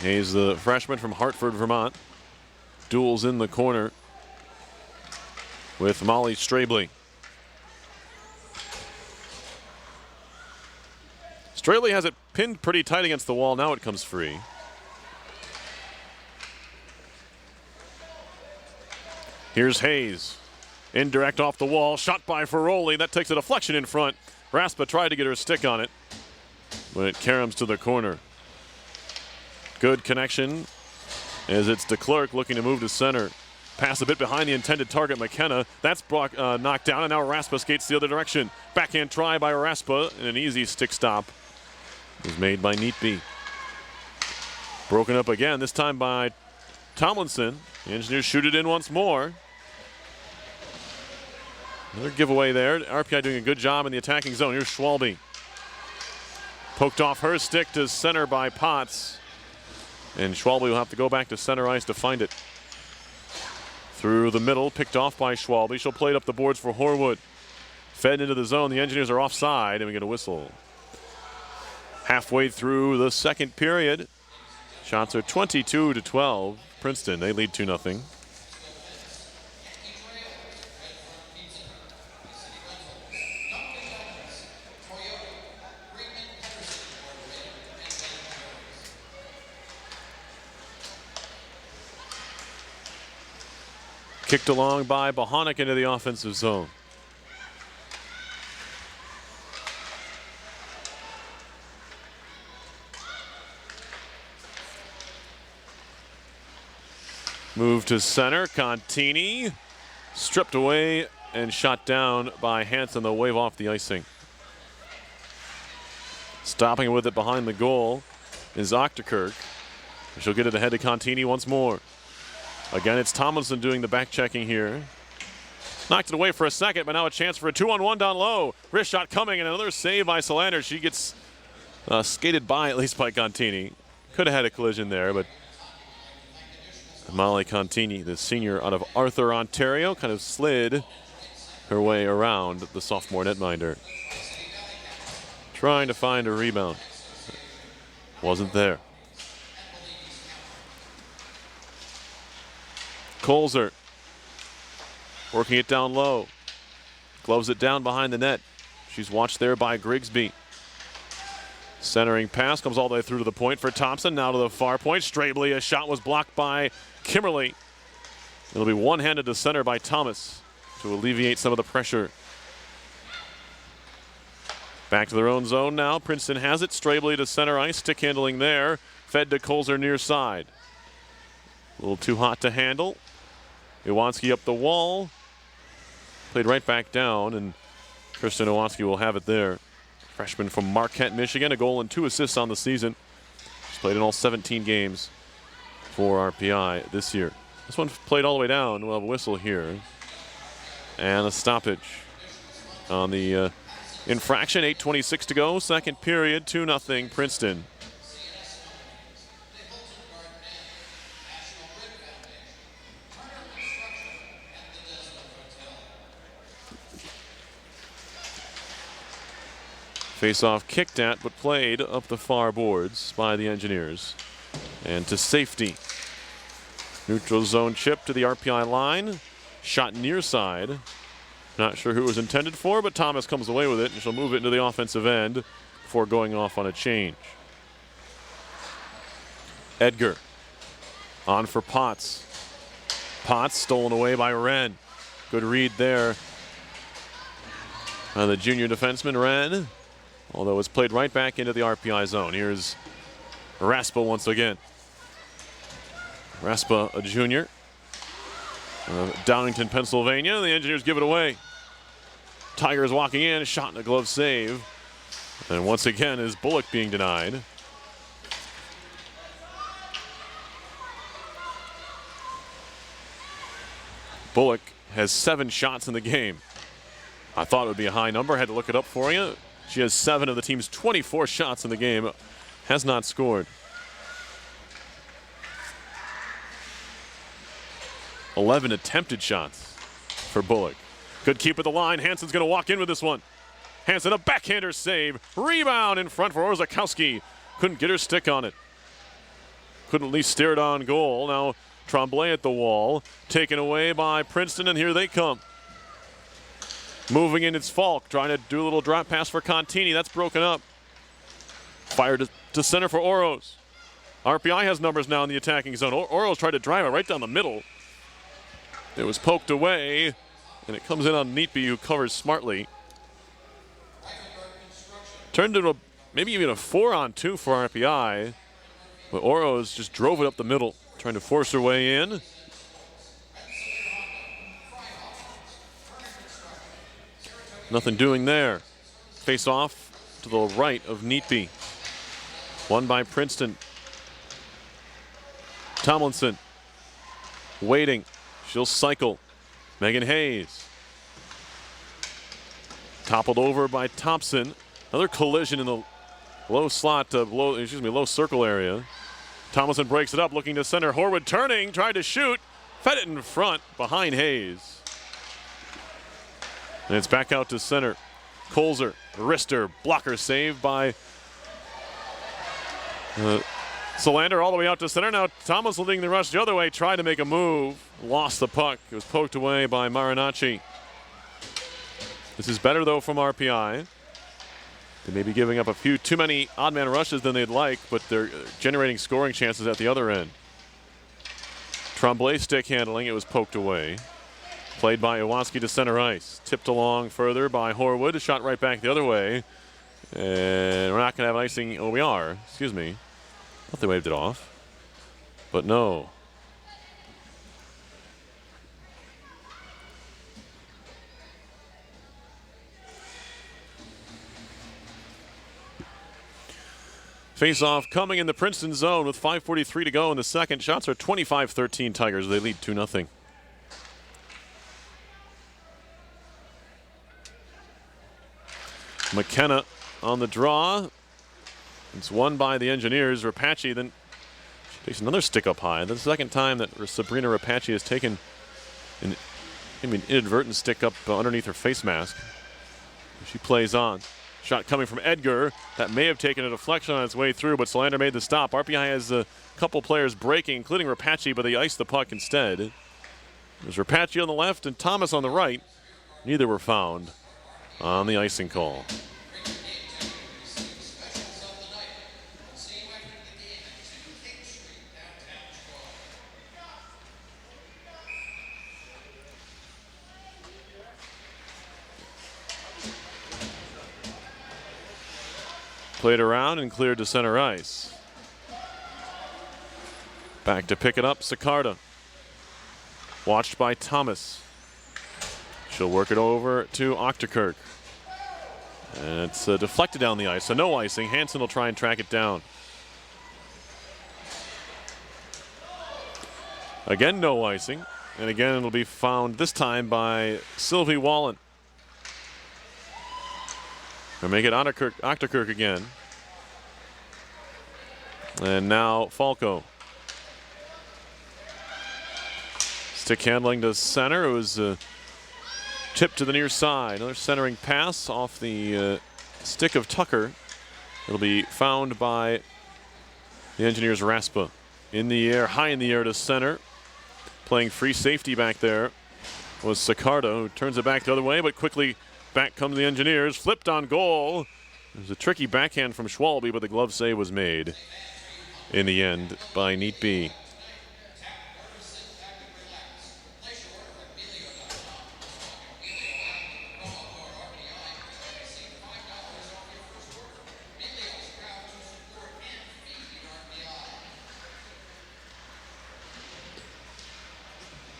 Hayes, the freshman from Hartford, Vermont. Duels in the corner with Molly Strabley. Strabley has it pinned pretty tight against the wall. Now it comes free. Here's Hayes. Indirect off the wall. Shot by Ferroli. That takes a deflection in front. Raspa tried to get her stick on it, but it caroms to the corner. Good connection as it's DeClerc looking to move to center. Pass a bit behind the intended target, McKenna. That's knocked down, and now Raspa skates the other direction. Backhand try by Raspa, and an easy stick stop was made by Neatby. Broken up again, this time by Tomlinson. The Engineers shoot it in once more. Another giveaway there. RPI doing a good job in the attacking zone. Here's Schwalbe. Poked off her stick to center by Potts. And Schwalbe will have to go back to center ice to find it. Through the middle, picked off by Schwalbe. She'll play it up the boards for Horwood. Fed into the zone. The Engineers are offside, and we get a whistle. Halfway through the second period. Shots are 22-12. Princeton, they lead 2-0. Kicked along by Bohonic into the offensive zone. Move to center, Contini. Stripped away and shot down by Hansen. They'll wave off the icing. Stopping with it behind the goal is Ochterkirk. She'll get it ahead to Contini once more. Again, it's Tomlinson doing the back checking here. Knocked it away for a second, but now a chance for a 2-on-1 down low. Wrist shot coming, and another save by Solander. She gets skated by, at least by Contini. Could have had a collision there, but Molly Contini, the senior out of Arthur, Ontario, kind of slid her way around the sophomore netminder. Trying to find a rebound. Wasn't there. Colzer working it down low. Gloves it down behind the net. She's watched there by Grigsby. Centering pass comes all the way through to the point for Thompson. Now to the far point. Strably, a shot was blocked by Kimmerly. It'll be one-handed to center by Thomas to alleviate some of the pressure. Back to their own zone now. Princeton has it. Strably to center ice. Stick handling there. Fed to Kolzer near side. A little too hot to handle. Iwanski up the wall. Played right back down, and Kristen Iwanski will have it there. Freshman from Marquette, Michigan. A goal and 2 assists on the season. She's played in all 17 games for RPI this year. This one played all the way down. We'll have a whistle here. And a stoppage on the infraction. 8:26 to go. Second period. 2-0 Princeton. Face-off kicked at, but played up the far boards by the Engineers. And to safety. Neutral zone chip to the RPI line. Shot near side. Not sure who it was intended for, but Thomas comes away with it, and she'll move it into the offensive end before going off on a change. Edgar on for Potts. Potts stolen away by Wren. Good read there. The junior defenseman, Wren. Although it's played right back into the RPI zone. Here's Raspa once again. Raspa, a junior. Downingtown, Pennsylvania. The Engineers give it away. Tigers walking in, shot and a glove save. And once again is Bullock being denied. Bullock has 7 shots in the game. I thought it would be a high number. Had to look it up for you. She has 7 of the team's 24 shots in the game. Has not scored. 11 attempted shots for Bullock. Good keep at the line. Hansen's going to walk in with this one. Hansen, a backhander save. Rebound in front for Orzakowski. Couldn't get her stick on it. Couldn't at least steer it on goal. Now Tremblay at the wall. Taken away by Princeton, and here they come. Moving in, it's Falk, trying to do a little drop pass for Contini. That's broken up. Fired to center for Oros. RPI has numbers now in the attacking zone. Oros tried to drive it right down the middle. It was poked away, and it comes in on Neatby, who covers smartly. Turned into maybe even a 4-on-2 for RPI, but Oros just drove it up the middle, trying to force her way in. Nothing doing there. Face off to the right of Neatby. Won by Princeton. Tomlinson waiting. She'll cycle. Megan Hayes. Toppled over by Thompson. Another collision in the low slot, low circle area. Tomlinson breaks it up, looking to center. Horwood turning, tried to shoot. Fed it in front behind Hayes. And it's back out to center. Kolzer, wrister, blocker save by Solander all the way out to center. Now Thomas leading the rush the other way, tried to make a move. Lost the puck. It was poked away by Marinacci. This is better though from RPI. They may be giving up a few too many odd man rushes than they'd like, but they're generating scoring chances at the other end. Tremblay stick handling. It was poked away. Played by Iwanski to center ice. Tipped along further by Horwood. A shot right back the other way. And we're not going to have icing. Oh, we are. Excuse me. Thought they waved it off. But no. Face-off coming in the Princeton zone with 5:43 to go in the second. Shots are 25-13 Tigers. They lead 2-0. McKenna on the draw. It's won by the Engineers. Rapace then takes another stick up high. That's the second time that Sabrina Rapace has taken an inadvertent stick up underneath her face mask. She plays on. Shot coming from Edgar. That may have taken a deflection on its way through, but Solander made the stop. RPI has a couple players breaking, including Rapace, but they iced the puck instead. There's Rapace on the left and Thomas on the right. Neither were found on the icing call. Played around and cleared to center ice. Back to pick it up, Sicarda. Watched by Thomas. She'll work it over to Ochterkirk. And it's deflected down the ice, so no icing. Hansen will try and track it down. Again, no icing. And again, it'll be found this time by Sylvie Wallen. They'll make it Ochterkirk again. And now Falco. Stick handling to center. It was tipped to the near side. Another centering pass off the stick of Tucker. It'll be found by the Engineers' Raspa. In the air, high in the air to center. Playing free safety back there was Sicarda, who turns it back the other way, but quickly back come the Engineers. Flipped on goal. It was a tricky backhand from Schwalbe, but the glove save was made in the end by Neatby.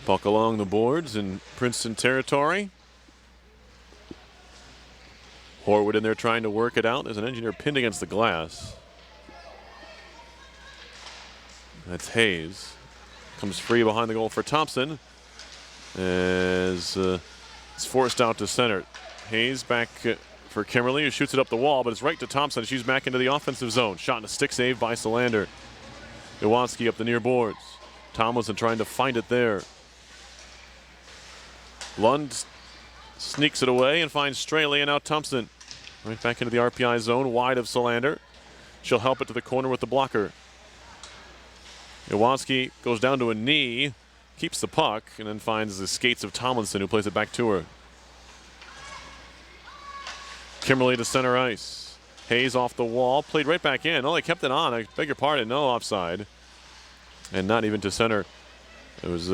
Puck along the boards in Princeton territory. Horwood in there trying to work it out. There's an Engineer pinned against the glass. That's Hayes. Comes free behind the goal for Thompson. As it's forced out to center. Hayes back for Kimberly, who shoots it up the wall, but it's right to Thompson. She's back into the offensive zone. Shot and a stick save by Solander. Iwanski up the near boards. Tomlinson trying to find it there. Lund sneaks it away and finds Straley, and now Thompson. Right back into the RPI zone, wide of Solander. She'll help it to the corner with the blocker. Iwanski goes down to a knee, keeps the puck, and then finds the skates of Tomlinson, who plays it back to her. Kimberly to center ice. Hayes off the wall, played right back in. Oh, they kept it on. I beg your pardon, no offside. And not even to center. It was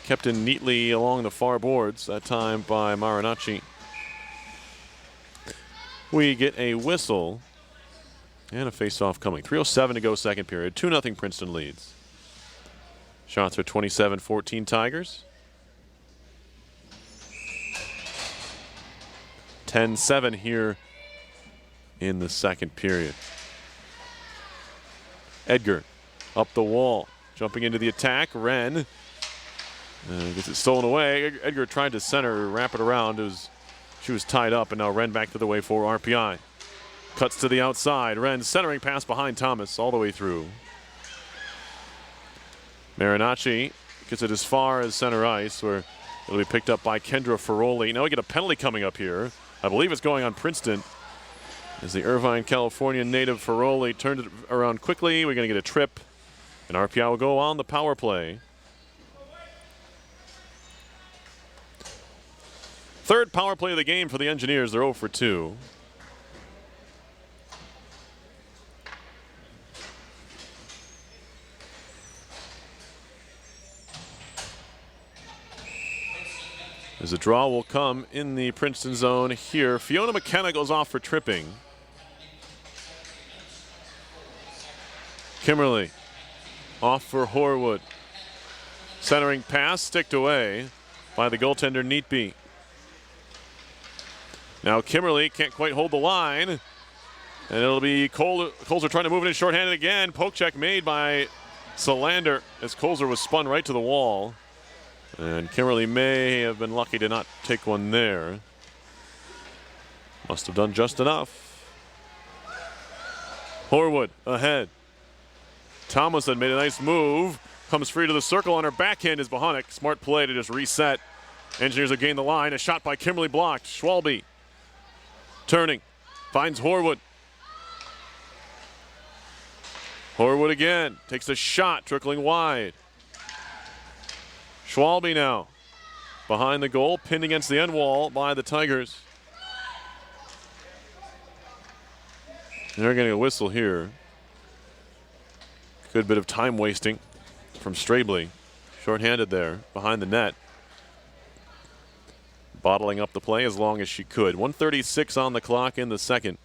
kept in neatly along the far boards, that time by Marinacci. We get a whistle and a face-off coming. 3:07 to go second period. 2-0 Princeton leads. Shots are 27-14 Tigers. 10-7 here in the second period. Edgar up the wall, jumping into the attack. Wren gets it stolen away. Edgar tried to center, wrap it around. She was tied up, and now Wren back to the way for RPI. Cuts to the outside. Wren centering pass behind Thomas all the way through. Marinacci gets it as far as center ice, where it'll be picked up by Kendra Ferroli. Now we get a penalty coming up here. I believe it's going on Princeton. As the Irvine, California native Ferroli turned it around quickly. We're going to get a trip, and RPI will go on the power play. Third power play of the game for the Engineers. They're 0 for 2. As a draw will come in the Princeton zone here. Fiona McKenna goes off for tripping. Kimberly off for Horwood. Centering pass, sticked away by the goaltender Neatby. Now Kimberly can't quite hold the line. And it'll be Colzer trying to move it in shorthanded again. Poke check made by Solander as Colzer was spun right to the wall. And Kimberly may have been lucky to not take one there. Must have done just enough. Horwood ahead. Tomlinson made a nice move. Comes free to the circle on her backhand is Bohunic. Smart play to just reset. Engineers have gained the line. A shot by Kimberly blocked. Schwalbe turning. Finds Horwood. Horwood again. Takes a shot, trickling wide. Schwalbe now behind the goal, pinned against the end wall by the Tigers. They're getting a whistle here. Good bit of time wasting from Strabley. Short-handed there behind the net. Bottling up the play as long as she could. 1:36 on the clock in the second.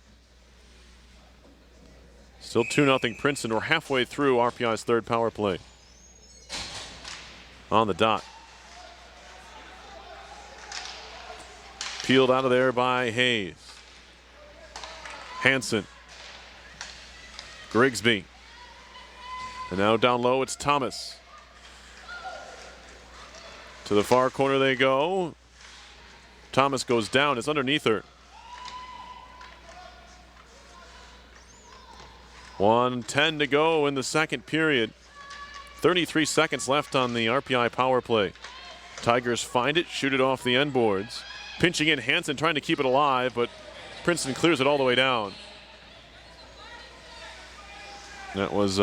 Still 2-0 Princeton. We're halfway through RPI's third power play. On the dot. Peeled out of there by Hayes. Hansen. Grigsby. And now down low, it's Thomas. To the far corner they go. Thomas goes down. It's underneath her. 1:10 to go in the second period. 33 seconds left on the RPI power play. Tigers find it, shoot it off the end boards. Pinching in Hansen, trying to keep it alive, but Princeton clears it all the way down. That was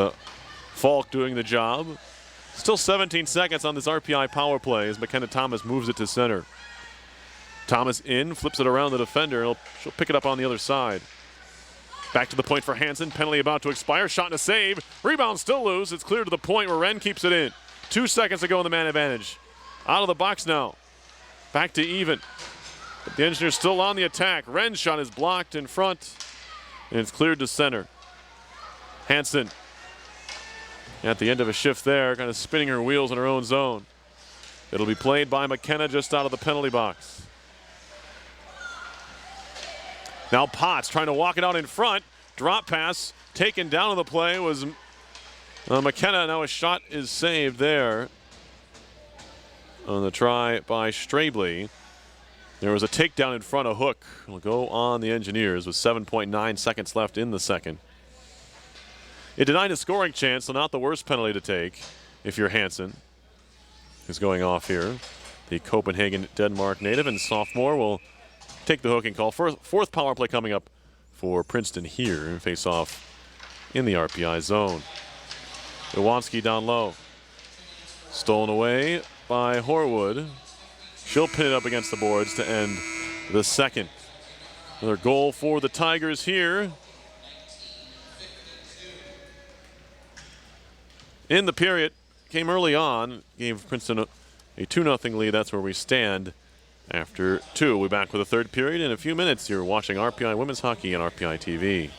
Falk doing the job. Still 17 seconds on this RPI power play as McKenna Thomas moves it to center. Thomas in, flips it around the defender. She'll pick it up on the other side. Back to the point for Hansen. Penalty about to expire. Shot and a save. Rebound still loose. It's cleared to the point where Wren keeps it in. 2 seconds to go in the man advantage. Out of the box now. Back to even. But the Engineers still on the attack. Wren's shot is blocked in front. And it's cleared to center. Hansen at the end of a shift there, kind of spinning her wheels in her own zone. It'll be played by McKenna just out of the penalty box. Now Potts trying to walk it out in front. Drop pass taken down on the play was McKenna. Now a shot is saved there on the try by Strabley. There was a takedown in front of Hook. It'll go on the Engineers with 7.9 seconds left in the second. It denied a scoring chance, so not the worst penalty to take if you're Hansen, who's going off here. The Copenhagen, Denmark native and sophomore will take the hooking call. Fourth power play coming up for Princeton here. Face off in the RPI zone. Iwanski down low. Stolen away by Horwood. She'll pin it up against the boards to end the second. Another goal for the Tigers here. In the period, came early on, gave Princeton a 2-0 lead. That's where we stand after 2. We'll be back with a third period in a few minutes. You're watching RPI Women's Hockey on RPI TV.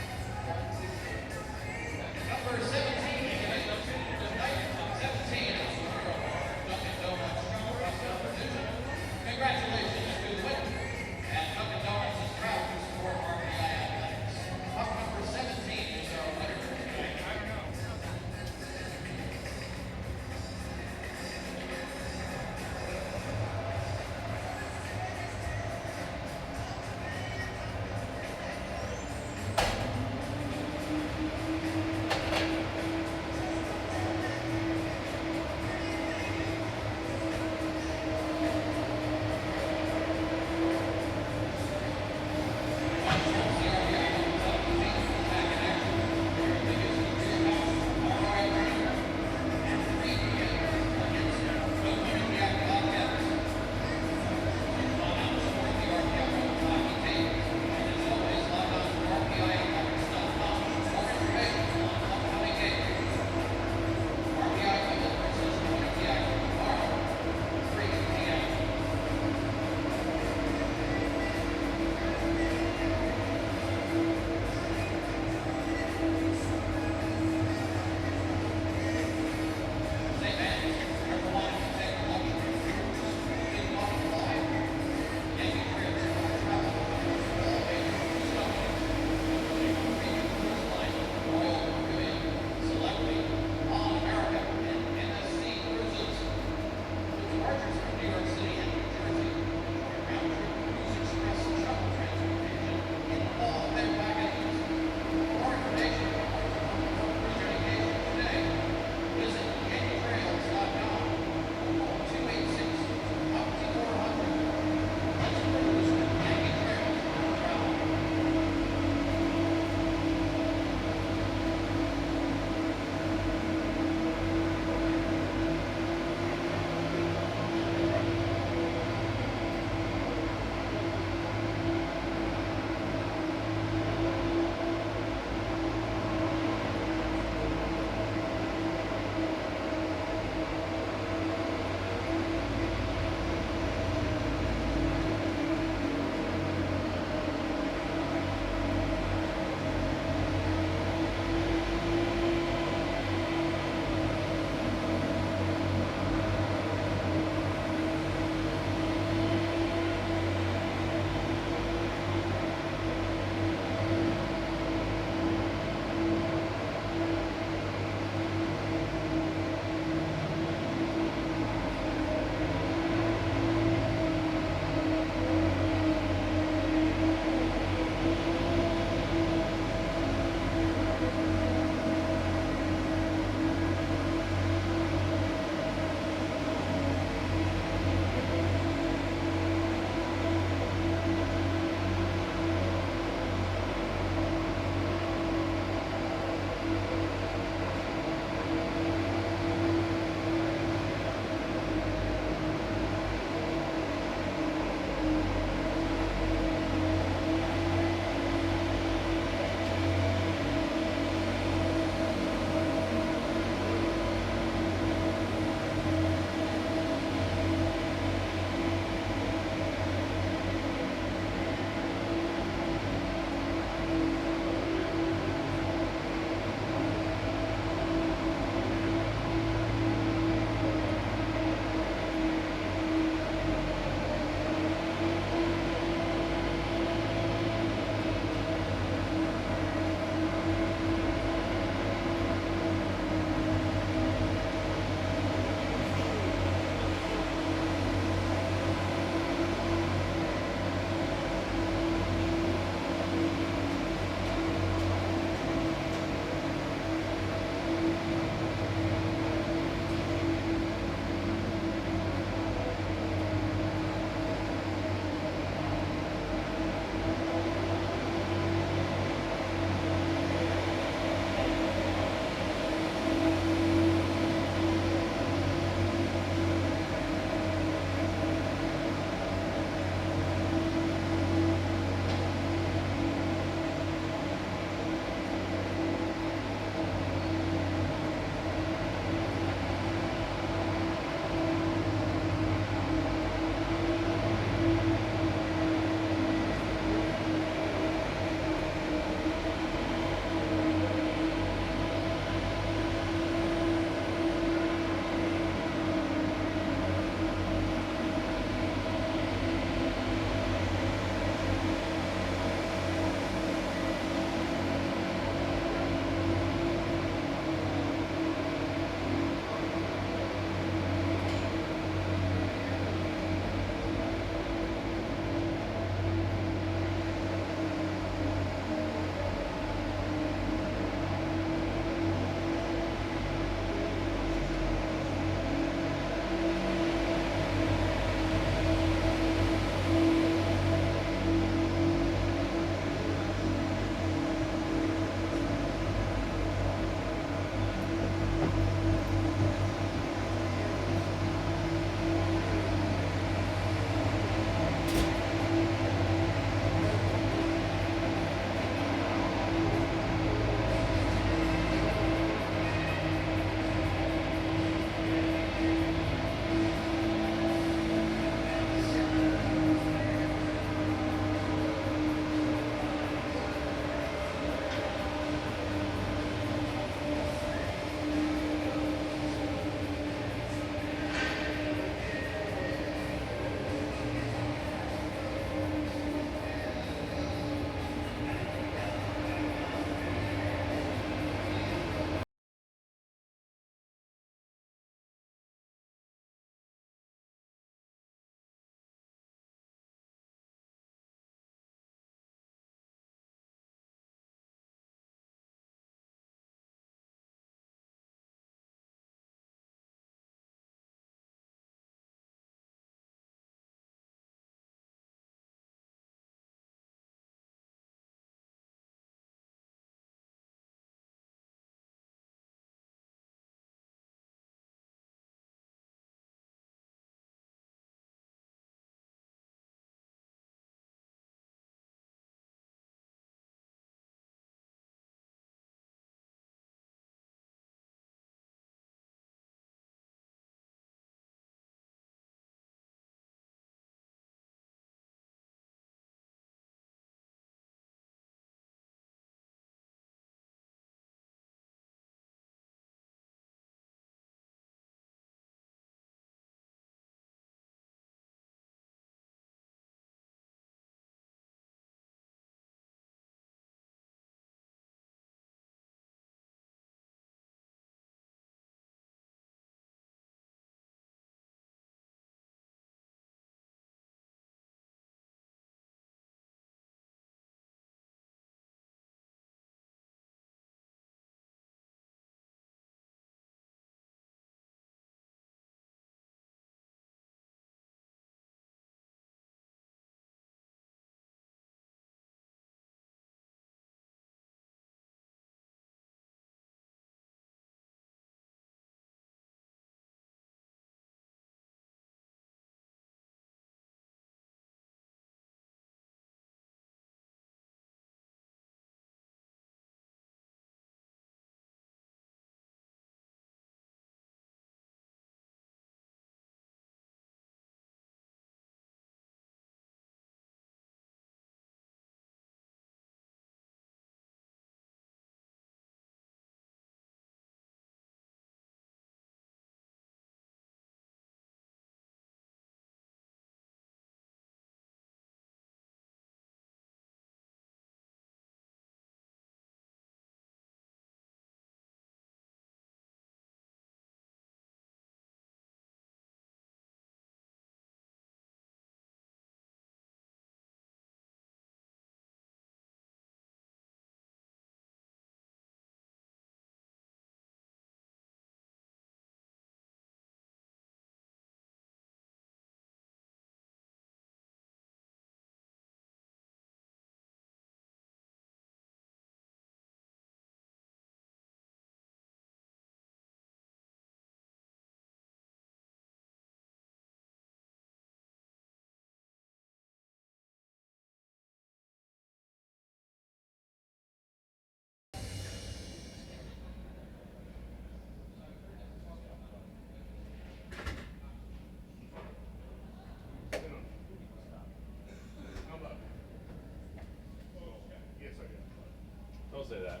Don't say that.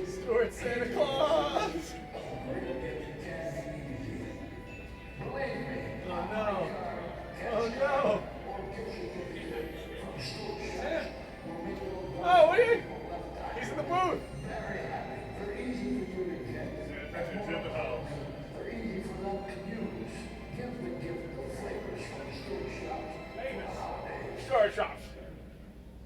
Stuart Santa Claus! Oh no! Oh no! Oh, what are you? He's in the booth! Store shops.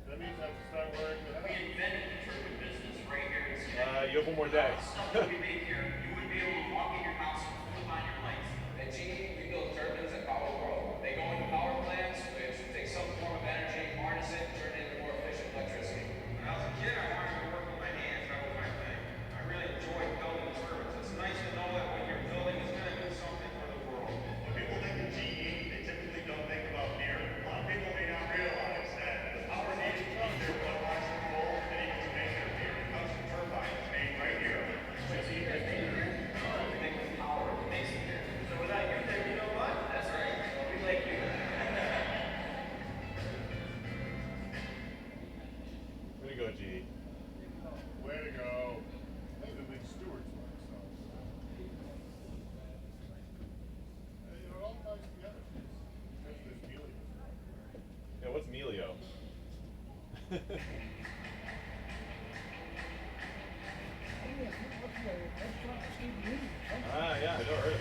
That means I have to start wearing the. We invented the turban business right here in Seattle. You have one more day. Stuff that we make here, you would be able to walk in your house and flip on your lights. At GE, we build turbines at Power Pro. They go into power plants, which take some form of energy, harness it, and turn it into more efficient electricity. When I was a kid, I wanted to work with my hands. That was my thing. I really enjoyed building turbines. It's nice to know that what you're building is going to do something for the world. When people think of GE, they typically don't think about beer. A lot of people may not realize that the power needed to keep their blood pressure full and able to make their beer comes from turbines made right here. Power makes it here. So without you there, you know what? That's right. We like you. Way to go, G. Way to go. These are big stewards like so. It all ties together. That's this mealy. Yeah, what's Melio? Yeah, I never heard of it.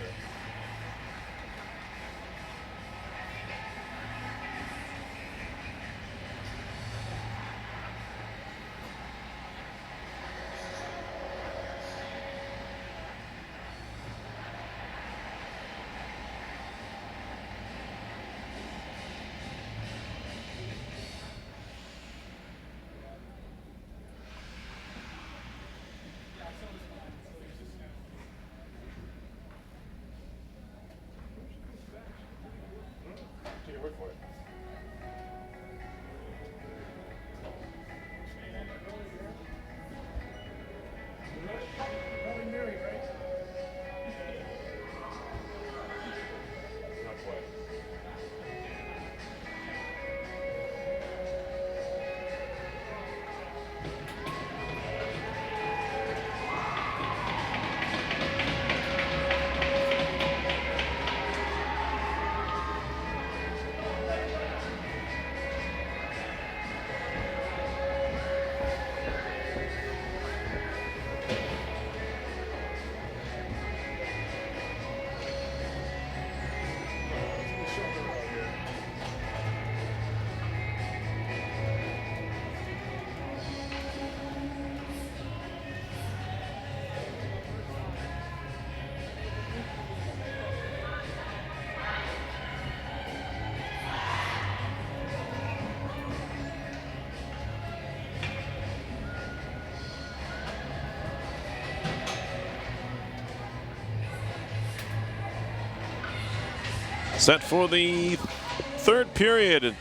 Take your word for it. Probably married, right? Not quite. Set for the third period at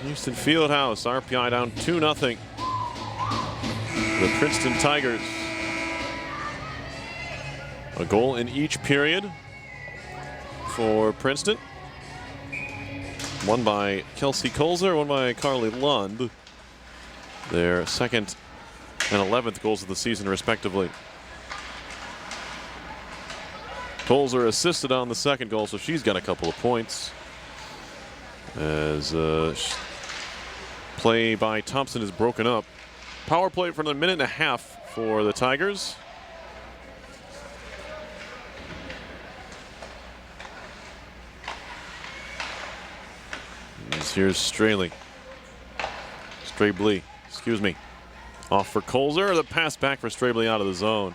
Houston Fieldhouse. RPI down 2-0. The Princeton Tigers. A goal in each period for Princeton. One by Kelsey Colzer, one by Carly Lund. Their second and 11th goals of the season, respectively. Colzer assisted on the second goal, so she's got a couple of points. As play by Thompson is broken up. Power play for a minute and a half for the Tigers. Here's Straley. Strabley, excuse me. Off for Colzer. The pass back for Strabley out of the zone.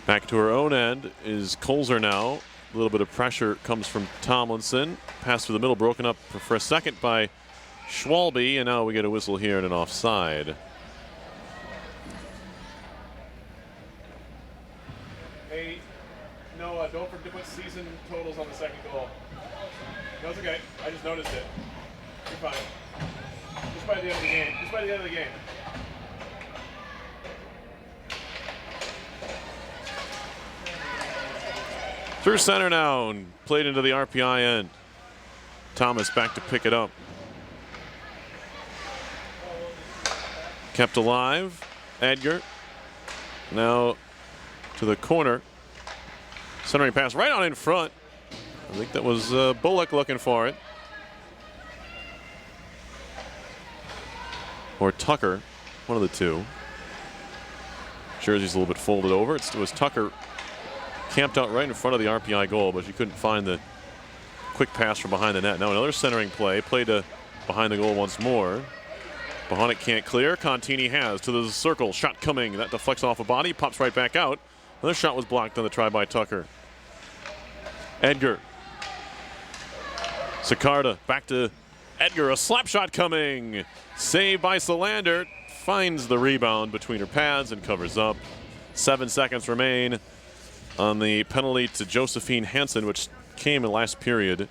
Back to her own end is Colzer now. A little bit of pressure comes from Tomlinson. Pass through the middle, broken up for a second by Schwalbe, and now we get a whistle here and an offside. Hey, Noah, don't forget to put season totals on the second goal. No, it's okay. I just noticed it. You're fine. Just by the end of the game. Just by the end of the game. Through center now and played into the RPI end. Thomas back to pick it up. Kept alive. Edgar now to the corner. Centering pass right on in front. I think that was Bullock looking for it. Or Tucker, one of the two. Jersey's a little bit folded over. It was Tucker camped out right in front of the RPI goal, but she couldn't find the quick pass from behind the net. Now another centering play, played to behind the goal once more. Bohonic can't clear. Contini has to the circle. Shot coming. That deflects off a body, pops right back out. Another shot was blocked on the try by Tucker. Edgar. Sicarda back to Edgar. A slap shot coming. Saved by Solander. Finds the rebound between her pads and covers up. 7 seconds remain on the penalty to Josephine Hansen, which came in last period. It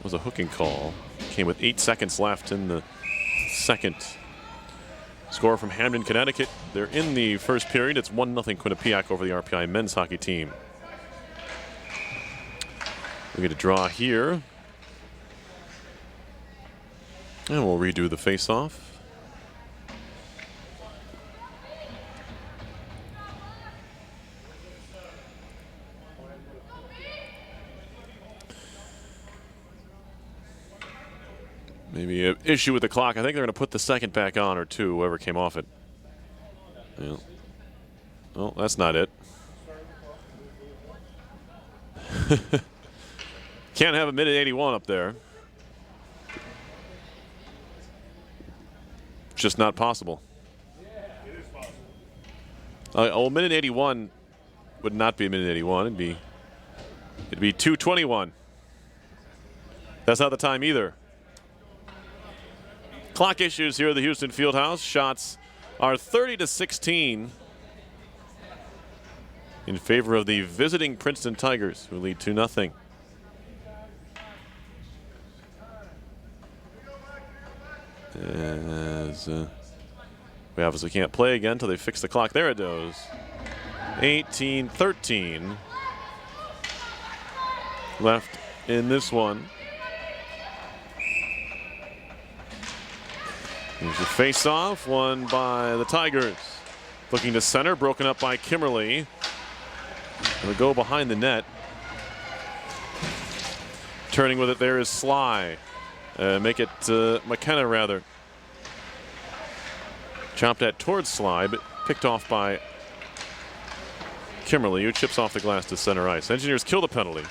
was a hooking call. Came with 8 seconds left in the second. Score from Hamden, Connecticut. They're in the first period. It's 1-0 Quinnipiac over the RPI men's hockey team. We get a draw here. And we'll redo the face-off. Maybe an issue with the clock. I think they're going to put the second back on, or two, whoever came off it. Yeah. Well, that's not it. Can't have a minute 81 up there. Just not possible. Oh, minute 81 would not be a minute 81. It'd be 2:21. That's not the time either. Clock issues here at the Houston Fieldhouse. Shots are 30-16 in favor of the visiting Princeton Tigers, who lead 2-0. As we obviously can't play again until they fix the clock. There it goes. 18-13 left in this one. Here's your face-off, won by the Tigers. Looking to center, broken up by Kimmerly. Gonna go behind the net. Turning with it there is Sly. Make it McKenna, rather. Chopped at towards Sly, but picked off by Kimmerly, who chips off the glass to center ice. Engineers kill the penalty.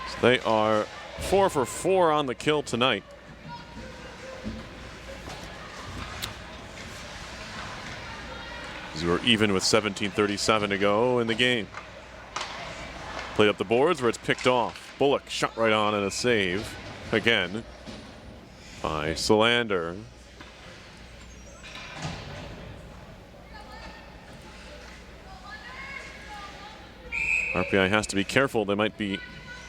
So they are 4 for 4 on the kill tonight. We're even with 17:37 to go in the game. Played up the boards where it's picked off. Bullock shot right on and a save again by Solander. RPI has to be careful. They might be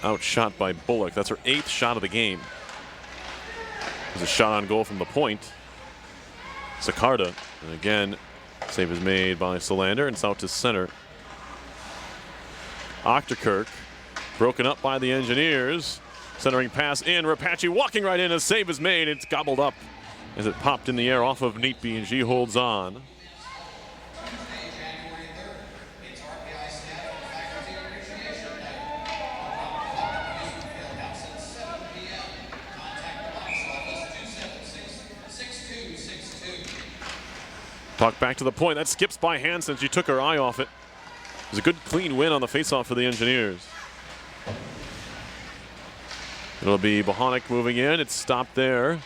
outshot by Bullock. That's her 8th shot of the game. There's a shot on goal from the point. Sicarda, and again, save is made by Solander, and it's out to center. Ochterkirk broken up by the Engineers. Centering pass in. Rapace walking right in. A save is made. It's gobbled up as it popped in the air off of Neatby, and she holds on. Puck back to the point. That skips by Hansen. She took her eye off it. It was a good, clean win on the faceoff for the Engineers. It'll be Bohonic moving in. It's stopped there.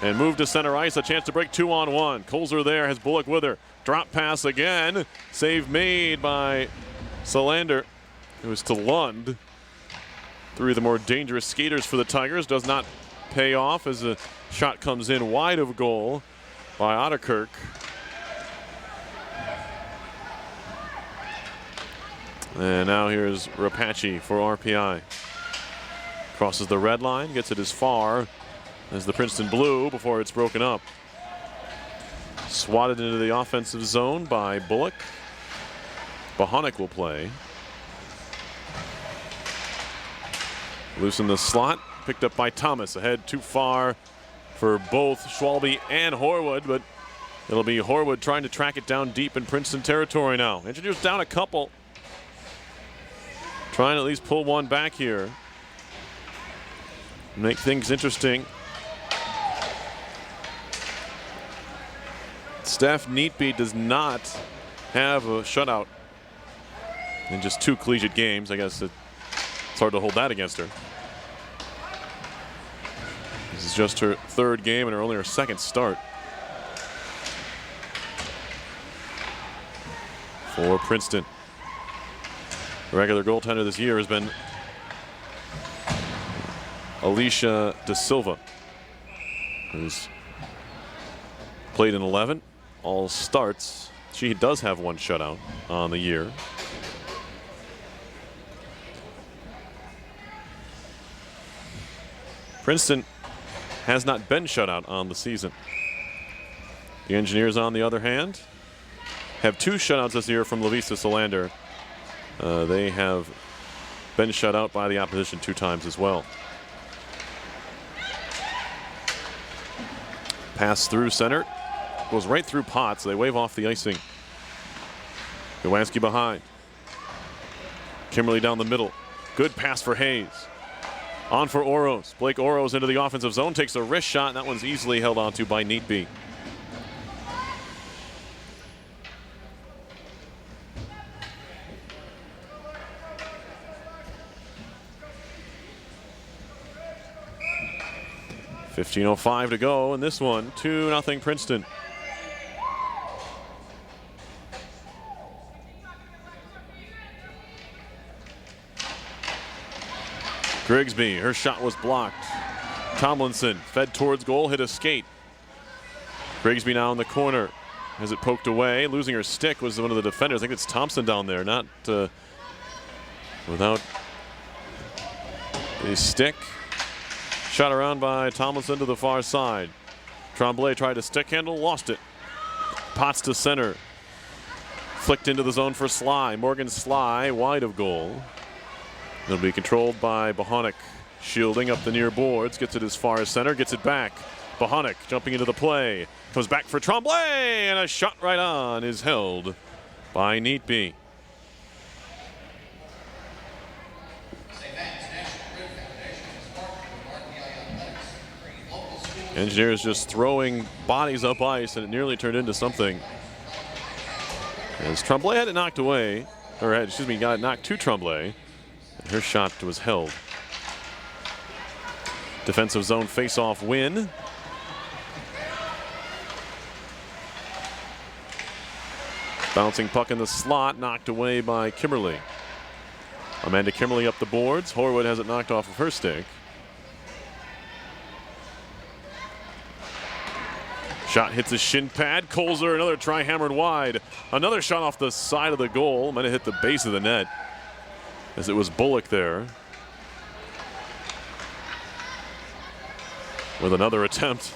And moved to center ice. A chance to break 2-on-1. Colzer there has Bullock with her. Drop pass again. Save made by Solander. It was to Lund. Three of the more dangerous skaters for the Tigers. Does not pay off as a shot comes in wide of goal by Otterkirk. And now here's Rapace for RPI. Crosses the red line, gets it as far as the Princeton blue before it's broken up. Swatted into the offensive zone by Bullock. Bohonic will play. Loose in the slot, picked up by Thomas. Ahead too far for both Schwalbe and Horwood, but it'll be Horwood trying to track it down deep in Princeton territory now. Engineers down a couple. Trying to at least pull one back here. Make things interesting. Steph Neatby does not have a shutout in just 2 collegiate games. I guess it's hard to hold that against her. This is just her 3rd game and only her 2nd start. For Princeton. The regular goaltender this year has been Alicia De Silva, who's played in 11, all starts. She does have 1 shutout on the year. Princeton has not been shut out on the season. The Engineers, on the other hand, have 2 shutouts this year from Lovisa Solander. They have been shut out by the opposition 2 times as well. Pass through center. Goes right through Potts. They wave off the icing. Gowanski behind. Kimberly down the middle. Good pass for Hayes. On for Oros. Blake Oros into the offensive zone. Takes a wrist shot. And that one's easily held onto by Neatby. .15:05 to go in this one. 2-0 Princeton. Grigsby, her shot was blocked. Tomlinson fed towards goal, hit a skate. Grigsby now in the corner. Has it poked away. Losing her stick was one of the defenders. I think it's Thompson down there, not without a stick. Shot around by Tomlinson to the far side. Tremblay tried to stick handle, lost it. Potts to center. Flicked into the zone for Sly. Morgan Sly wide of goal. It'll be controlled by Bohonic. Shielding up the near boards. Gets it as far as center. Gets it back. Bohonic jumping into the play. Comes back for Tremblay. And a shot right on is held by Neatby. Engineers just throwing bodies up ice, and it nearly turned into something. As Tremblay had it knocked away, or excuse me, got it knocked to Tremblay. And her shot was held. Defensive zone face-off win. Bouncing puck in the slot, knocked away by Kimberly. Amanda Kimberly up the boards. Horwood has it knocked off of her stick. Shot hits his shin pad. Colzer, another try hammered wide. Another shot off the side of the goal. Might have hit the base of the net as it was Bullock there. With another attempt.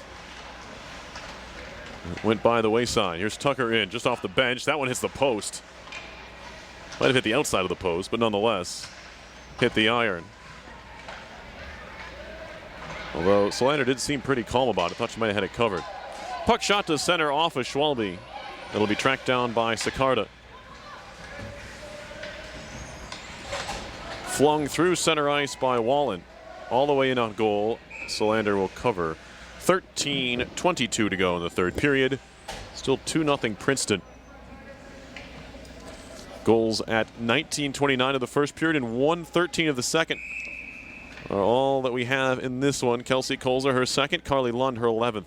It went by the wayside. Here's Tucker in, just off the bench. That one hits the post. Might have hit the outside of the post, but nonetheless, hit the iron. Although Solander did seem pretty calm about it. Thought she might have had it covered. Puck shot to center off of Schwalbe. It'll be tracked down by Sicarda. Flung through center ice by Wallen. All the way in on goal. Solander will cover. 13:22 to go in the 3rd period. Still 2-0 Princeton. Goals at 19:29 of the 1st period and 1:13 of the 2nd are all that we have in this one. Kelsey Colzer, her 2nd. Carly Lund, her 11th.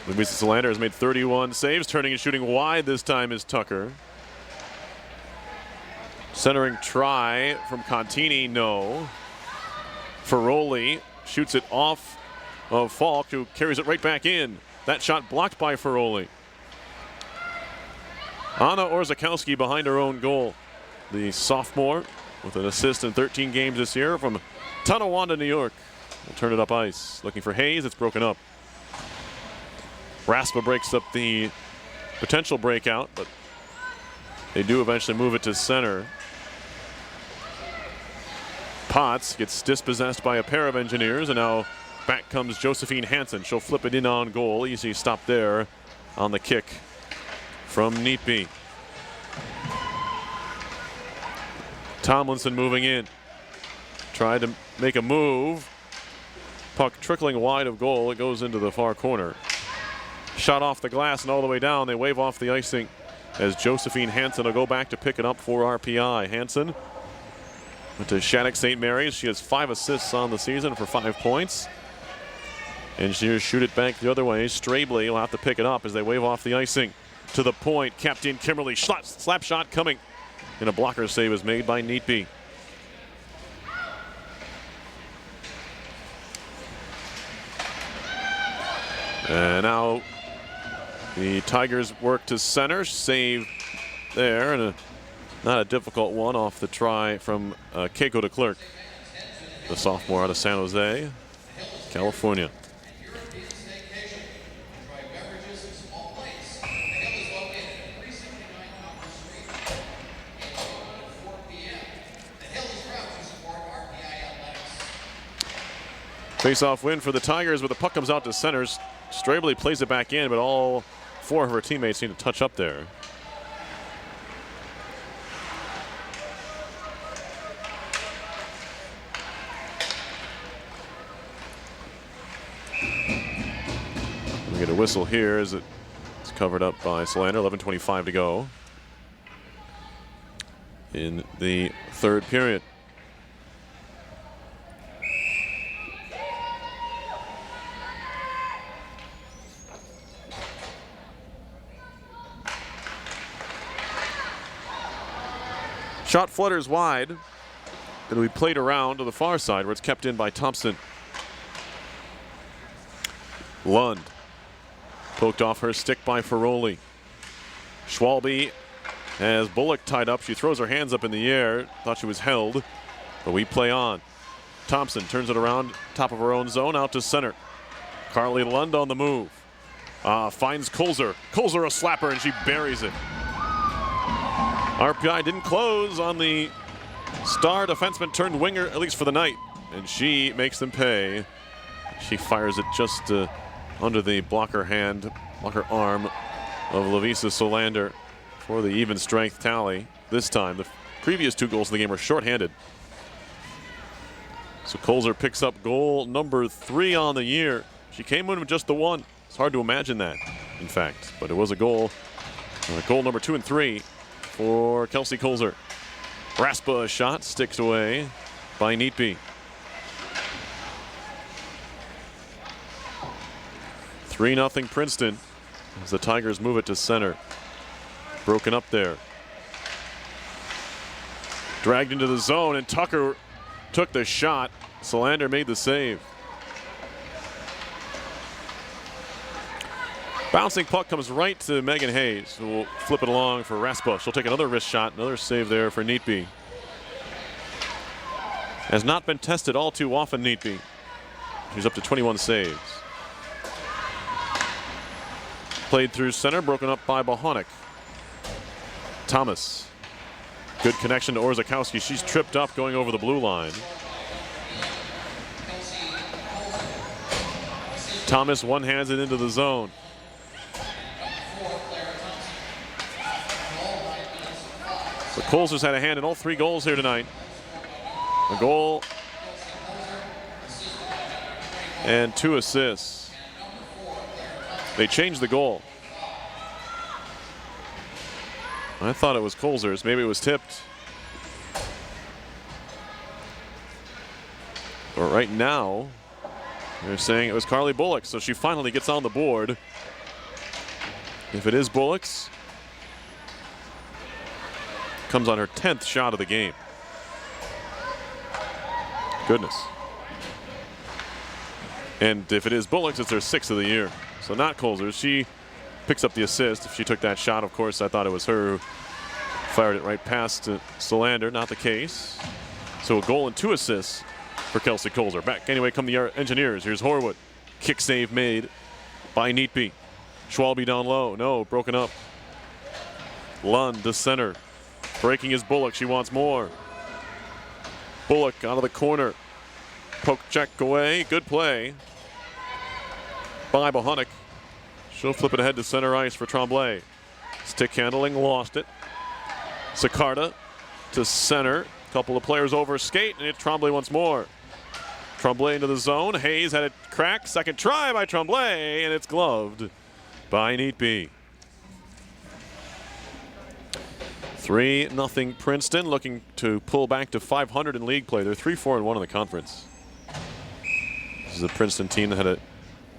Louisa Solander has made 31 saves. Turning and shooting wide this time is Tucker. Centering try from Contini, no. Ferroli shoots it off of Falk, who carries it right back in. That shot blocked by Ferroli. Anna Orzakowski behind her own goal. The sophomore with an assist in 13 games this year from Tonawanda, New York. We'll turn it up ice. Looking for Hayes. It's broken up. Raspa breaks up the potential breakout, but they do eventually move it to center. Potts gets dispossessed by a pair of Engineers, and now back comes Josephine Hansen. She'll flip it in on goal. Easy stop there on the kick from Neatby. Tomlinson moving in. Tried to make a move. Puck trickling wide of goal. It goes into the far corner. Shot off the glass and all the way down. They wave off the icing as Josephine Hansen will go back to pick it up for RPI. Hansen went to Shattuck St. Mary's. She has 5 assists on the season for 5 points. Engineers shoot it back the other way. Strabley will have to pick it up as they wave off the icing. To the point, Captain Kimberly slap shot coming. And a blocker save is made by Neatby. And now the Tigers work to center. Save there, and not a difficult one off the try from Keiko DeClercq, the sophomore out of San Jose, California. Face-off win for the Tigers, but the puck comes out to centers. Strabley plays it back in, but all 4 of her teammates need to touch up there. We get a whistle here as it's covered up by Solander. 11:25 to go in the third period. Shot flutters wide. It'll be played around to the far side where it's kept in by Thompson. Lund poked off her stick by Ferroli. Schwalbe has Bullock tied up. She throws her hands up in the air. Thought she was held, but we play on. Thompson turns it around, top of her own zone, out to center. Carly Lund on the move. Finds Kolzer. Kolzer a slapper, and she buries it. RPI didn't close on the star defenseman turned winger, at least for the night, and she makes them pay. She fires it just under the blocker arm of Lovisa Solander for the even strength tally this time. The previous 2 goals in the game were shorthanded. So Kolzer picks up goal number 3 on the year. She came in with just the 1. It's hard to imagine that, in fact, but it was a goal. Goal number 2 and 3 for Kelsey Kolzer. Raspa shot, sticks away by Neatby. 3-0 Princeton as the Tigers move it to center. Broken up there. Dragged into the zone, and Tucker took the shot. Solander made the save. Bouncing puck comes right to Megan Hayes, who will flip it along for Raspa. She'll take another wrist shot, another save there for Neatby. Has not been tested all too often, Neatby. She's up to 21 saves. Played through center, broken up by Bohonic. Thomas. Good connection to Orzakowski. She's tripped up going over the blue line. Thomas one-hands it into the zone. The Kolzer's had a hand in all 3 goals here tonight. A goal and 2 assists. They changed the goal. I thought it was Kolzer's. Maybe it was tipped. But right now, they're saying it was Carly Bullock, so she finally gets on the board. If it is Bullock's, comes on her 10th shot of the game. Goodness. And if it is Bullock's, it's her 6th of the year. So not Kolzer's. She picks up the assist. If she took that shot, of course, I thought it was her who fired it right past Solander. Not the case. So a goal and 2 assists for Kelsey Kolzer. Back anyway come the Engineers. Here's Horwood. Kick save made by Neatby. Schwalbe down low. No, broken up. Lund to center. Breaking his Bullock. She wants more. Bullock out of the corner. Poke check away. Good play by Bohunic. She'll flip it ahead to center ice for Tremblay. Stick handling, lost it. Sicarda to center. Couple of players over skate, and it's Tremblay once more. Tremblay into the zone. Hayes had it cracked. Second try by Tremblay, and it's gloved by Neatby. 3-0 Princeton, looking to pull back to 500 in league play. They're 3-4-1 in the conference. This is a Princeton team that had a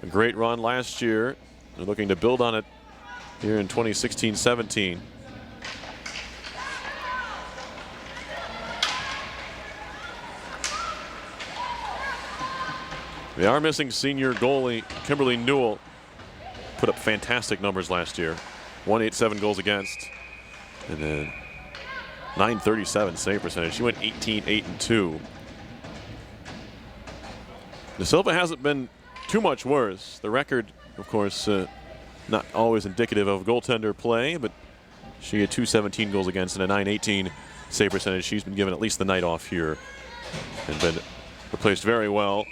great run last year. They're looking to build on it here in 2016-17. They are missing senior goalie Kimberly Newell. Put up fantastic numbers last year. 187 goals against. And then 937 save percentage. She went 18-8-2. De Silva hasn't been too much worse. The record, of course, not always indicative of goaltender play, but she had 217 goals against and a 918 save percentage. She's been given at least the night off here and been replaced very well.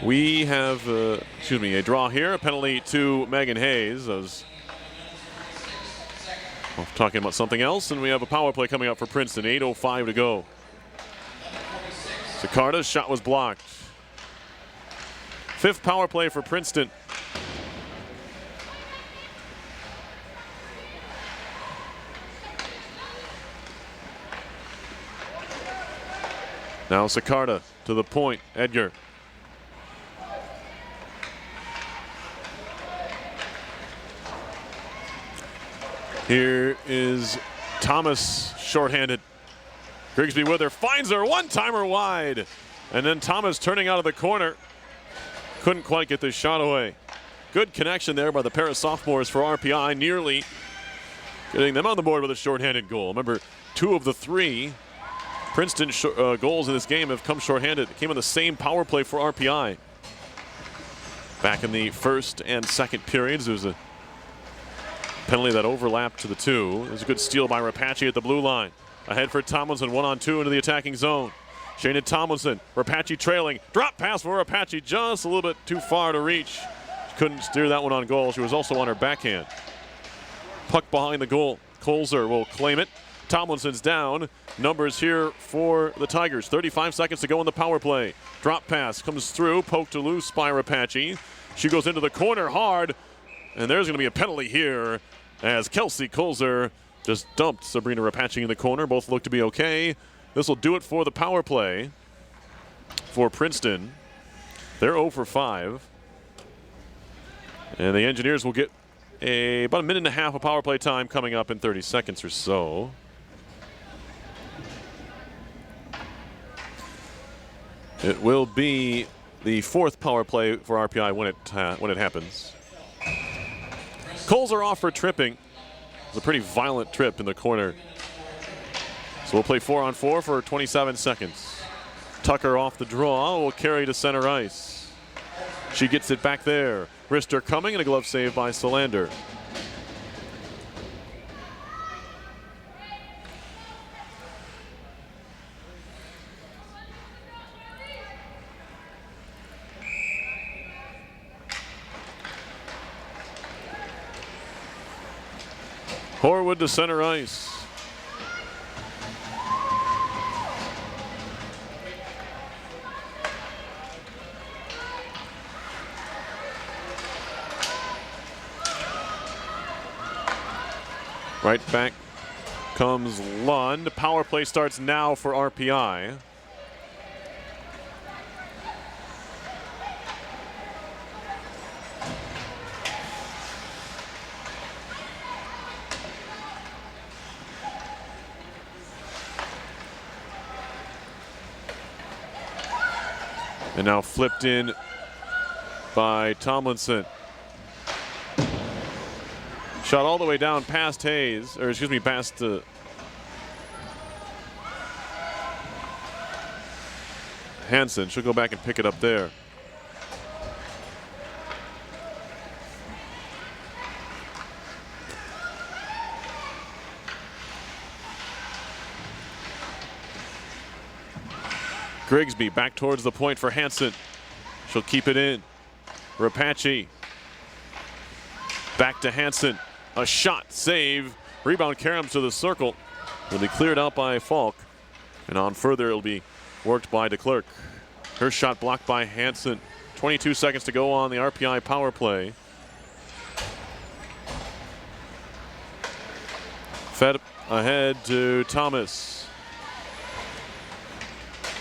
We have, a draw here, a penalty to Megan Hayes. I was talking about something else, and we have a power play coming up for Princeton. 8:05 to go. Sicarda's shot was blocked. Fifth power play for Princeton. Now Sicarda to the point. Edgar. Here is Thomas shorthanded. Grigsby with her, finds her, one-timer wide. And then Thomas turning out of the corner. Couldn't quite get this shot away. Good connection there by the pair of sophomores for RPI, nearly getting them on the board with a shorthanded goal. Remember, 2 of the 3 Princeton goals in this game have come shorthanded. It came on the same power play for RPI. Back in the first and second periods, there was a penalty that overlapped to the 2. It was a good steal by Rapace at the blue line. Ahead for Tomlinson, 1-on-2 into the attacking zone. Shayna Tomlinson, Rapace trailing. Drop pass for Rapace, just a little bit too far to reach. Couldn't steer that one on goal. She was also on her backhand. Puck behind the goal. Colzer will claim it. Tomlinson's down. Numbers here for the Tigers. 35 seconds to go in the power play. Drop pass comes through, poked loose by Rapace. She goes into the corner hard. And there's going to be a penalty here as Kelsey Colzer just dumped Sabrina Rapace in the corner. Both look to be okay. This will do it for the power play for Princeton. They're 0 for 5. And the Engineers will get about a minute and a half of power play time coming up in 30 seconds or so. It will be the 4th power play for RPI when it happens. Colzer off for tripping. It was a pretty violent trip in the corner. So we'll play 4-on-4 for 27 seconds. Tucker off the draw will carry to center ice. She gets it back there. Rister coming, and a glove save by Solander. Horwood to center ice. Right back comes Lund. Power play starts now for RPI. And now flipped in by Tomlinson. Shot all the way down past Hayes, or excuse me, past Hansen. She'll go back and pick it up there. Grigsby back towards the point for Hansen. She'll keep it in. Rapace. Back to Hansen. A shot, save. Rebound Karams to the circle. Will be cleared out by Falk. And on further, it'll be worked by DeClercq. Her shot blocked by Hansen. 22 seconds to go on the RPI power play. Fed ahead to Thomas.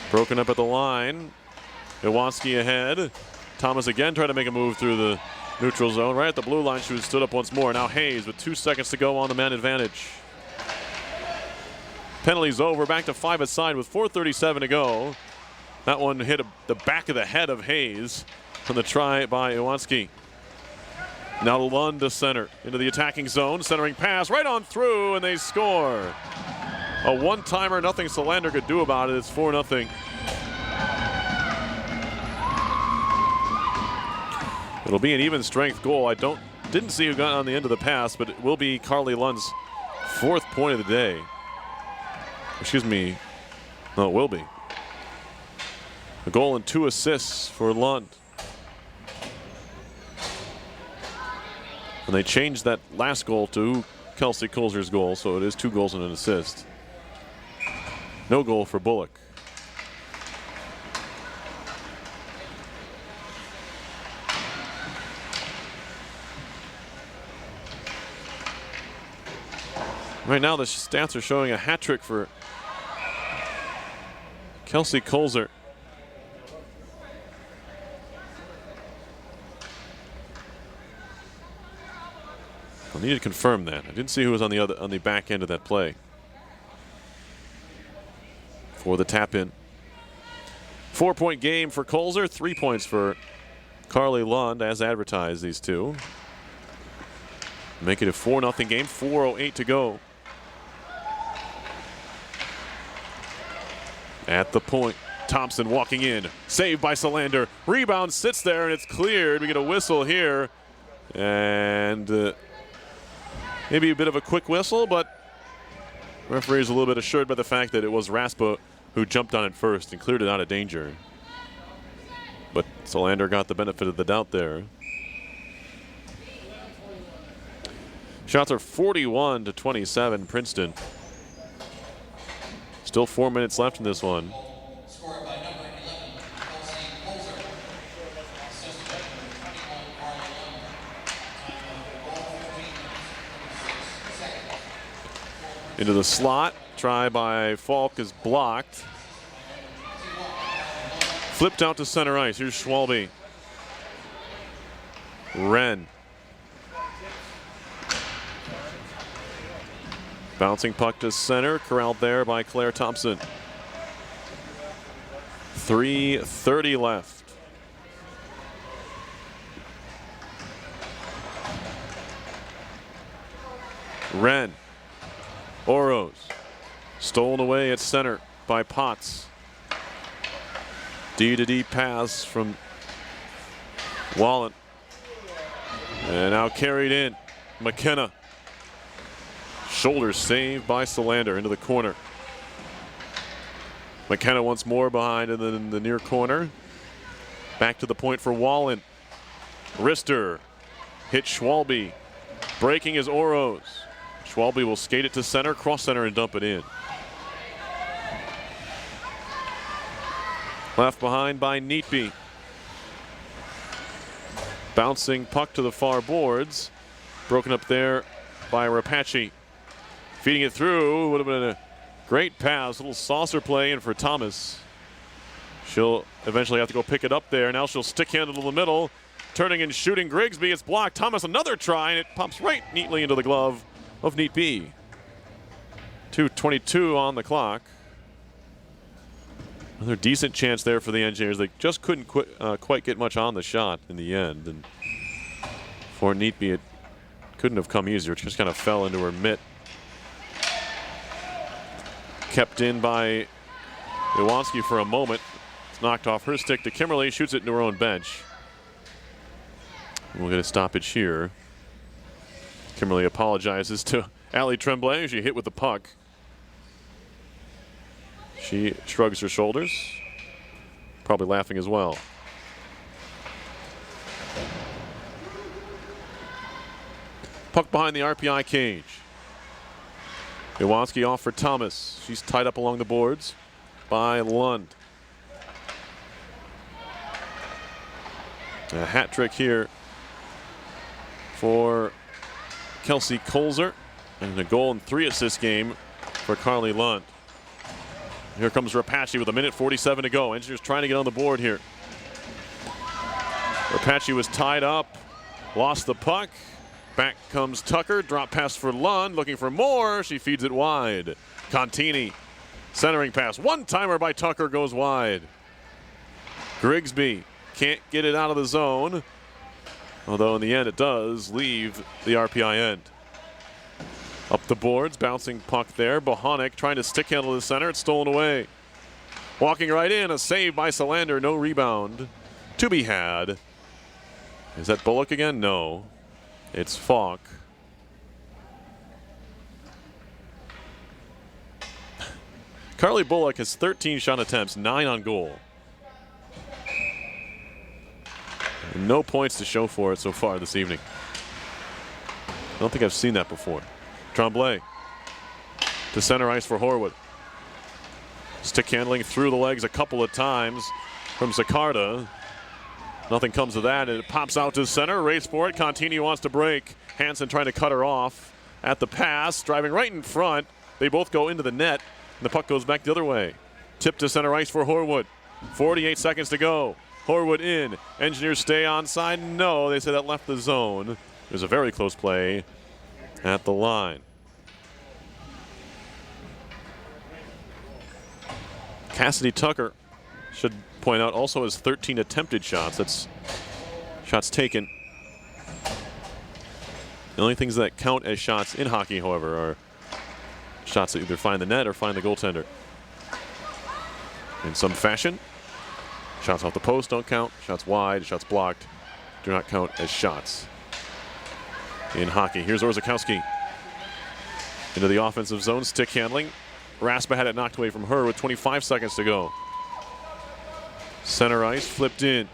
Broken up at the line. Iwanski ahead. Thomas again tried to make a move through the neutral zone. Right at the blue line, she was stood up once more. Now Hayes with 2 seconds to go on the man advantage. Penalties over, back to 5 aside with 4:37 to go. That one hit the back of the head of Hayes from the try by Iwanski. Now Lund to center, into the attacking zone. Centering pass right on through, and they score. A one-timer, nothing Solander could do about it. It's 4-0. It'll be an even strength goal. I didn't see who got on the end of the pass, but it will be Carly Lund's 4th point of the day. Excuse me. No, it will be. A goal and 2 assists for Lund. And they changed that last goal to Kelsey Kulzer's goal, so it is 2 goals and an assist. No goal for Bullock. Right now the stats are showing a hat trick for Kelsey Kulzer. I'll need to confirm that. I didn't see who was on the back end of that play for the tap in. 4-point game for Kulzer, 3 points for Carly Lund as advertised, these two. Make it a 4-0 game, 4:08 to go. At the point, Thompson walking in, saved by Solander. Rebound sits there and it's cleared. We get a whistle here. And maybe a bit of a quick whistle, but referee is a little bit assured by the fact that it was Raspa who jumped on it first and cleared it out of danger. But Solander got the benefit of the doubt there. Shots are 41-27, Princeton. Still 4 minutes left in this one. Scored by number 11, Kelsey Kulzer. Assisted by 21, Carly Lund. Time of goal 15 minutes, 26 seconds. Into the slot. Try by Falk is blocked. Flipped out to center ice. Here's Schwalbe. Wren. Bouncing puck to center, corralled there by Claire Thompson. 3:30 left. Wren. Oros. Stolen away at center by Potts. D-to-D pass from Wallen. And now carried in. McKenna. Shoulder saved by Solander into the corner. McKenna once more behind and then in the near corner. Back to the point for Wallen. Rister hit Schwalbe. Breaking is Oros. Schwalbe will skate it to center, cross center, and dump it in. Left behind by Neatby. Bouncing puck to the far boards. Broken up there by Rapace. Feeding it through, would have been a great pass, a little saucer play in for Thomas. She'll eventually have to go pick it up there. Now she'll stick handle to the middle, turning and shooting Grigsby. It's blocked. Thomas another try, and it pops right neatly into the glove of Neatby. 2:22 on the clock. Another decent chance there for the Engineers. They just couldn't quite get much on the shot in the end. And for Neatby, it couldn't have come easier. It just kind of fell into her mitt. Kept in by Iwanski for a moment. It's knocked off her stick to Kimberly. Shoots it into her own bench. We'll get a stoppage here. Kimberly apologizes to Allie Tremblay. She hit with the puck. She shrugs her shoulders. probably laughing as well. Puck behind the RPI cage. Iwanski off for Thomas. She's tied up along the boards by Lund. A hat trick here for Kelsey Kolzer, and a goal and 3 assist game for Carly Lund. Here comes Rapace with 1:47 to go. Engineers trying to get on the board here. Rapace was tied up, lost the puck. Back comes Tucker, drop pass for Lund, looking for more. She feeds it wide. Contini, centering pass. One-timer by Tucker goes wide. Grigsby can't get it out of the zone, although in the end it does leave the RPI end. Up the boards, bouncing puck there. Bohonic trying to stick handle the center. It's stolen away. Walking right in, a save by Salander, no rebound to be had. Is that Bullock again? No. It's Falk. Carly Bullock has 13 shot attempts, 9 on goal. And no points to show for it so far this evening. I don't think I've seen that before. Tremblay to center ice for Horwood. Stick handling through the legs a couple of times from Zaccarda. Nothing comes of that, and it pops out to center. Race for it. Contini wants to break. Hansen trying to cut her off at the pass. Driving right in front. They both go into the net, and the puck goes back the other way. Tip to center ice for Horwood. 48 seconds to go. Horwood in. Engineers stay onside. No, they say that left the zone. There's a very close play at the line. Cassidy Tucker, should point out, also has 13 attempted shots. That's shots taken. The only things that count as shots in hockey, however, are shots that either find the net or find the goaltender. In some fashion, shots off the post don't count. Shots wide, shots blocked do not count as shots in hockey. Here's Orzakowski into the offensive zone, stick handling. Raspa had it knocked away from her with 25 seconds to go. Center ice, flipped in.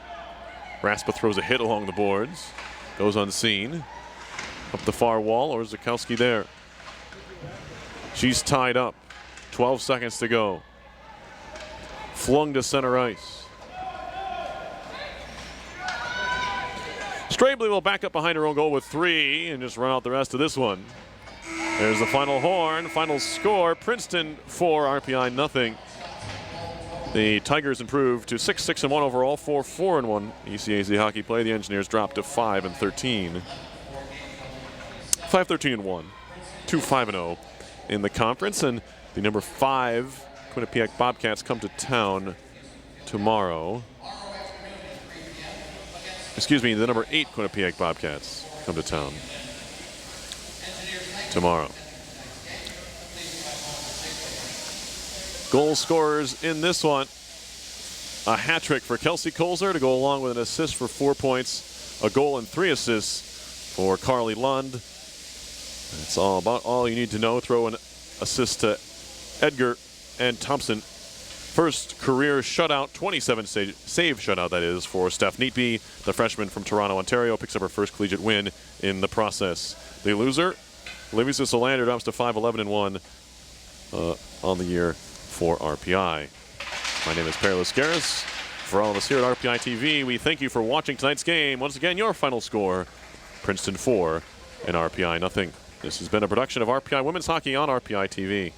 Raspa throws a hit along the boards. Goes unseen. Up the far wall, Orzakowski there. She's tied up. 12 seconds to go. Flung to center ice. Strabley will back up behind her own goal with 3 and just run out the rest of this one. There's the final horn, final score. Princeton 4, RPI nothing. The Tigers improved to 6-6-1 overall, 4-4-1 ECAC hockey play. The Engineers dropped to 5-13. 5-13-1, 2-5-0 in the conference, and the number 5 Quinnipiac Bobcats come to town tomorrow. Excuse me, the number 8 Quinnipiac Bobcats come to town tomorrow. Goal scorers in this one. A hat trick for Kelsey Kolzer to go along with an assist for 4 points. A goal and 3 assists for Carly Lund. That's all you need to know. Throw an assist to Edgar and Thompson. First career shutout, 27 save shutout that is, for Steph Neatby. The freshman from Toronto, Ontario, picks up her first collegiate win in the process. The loser, Livingston Solander, drops to 5-11-1 on the year for RPI. My name is Per Lascaris. For all of us here at RPI TV, we thank you for watching tonight's game. Once again, your final score, Princeton 4 and RPI nothing. This has been a production of RPI Women's Hockey on RPI TV.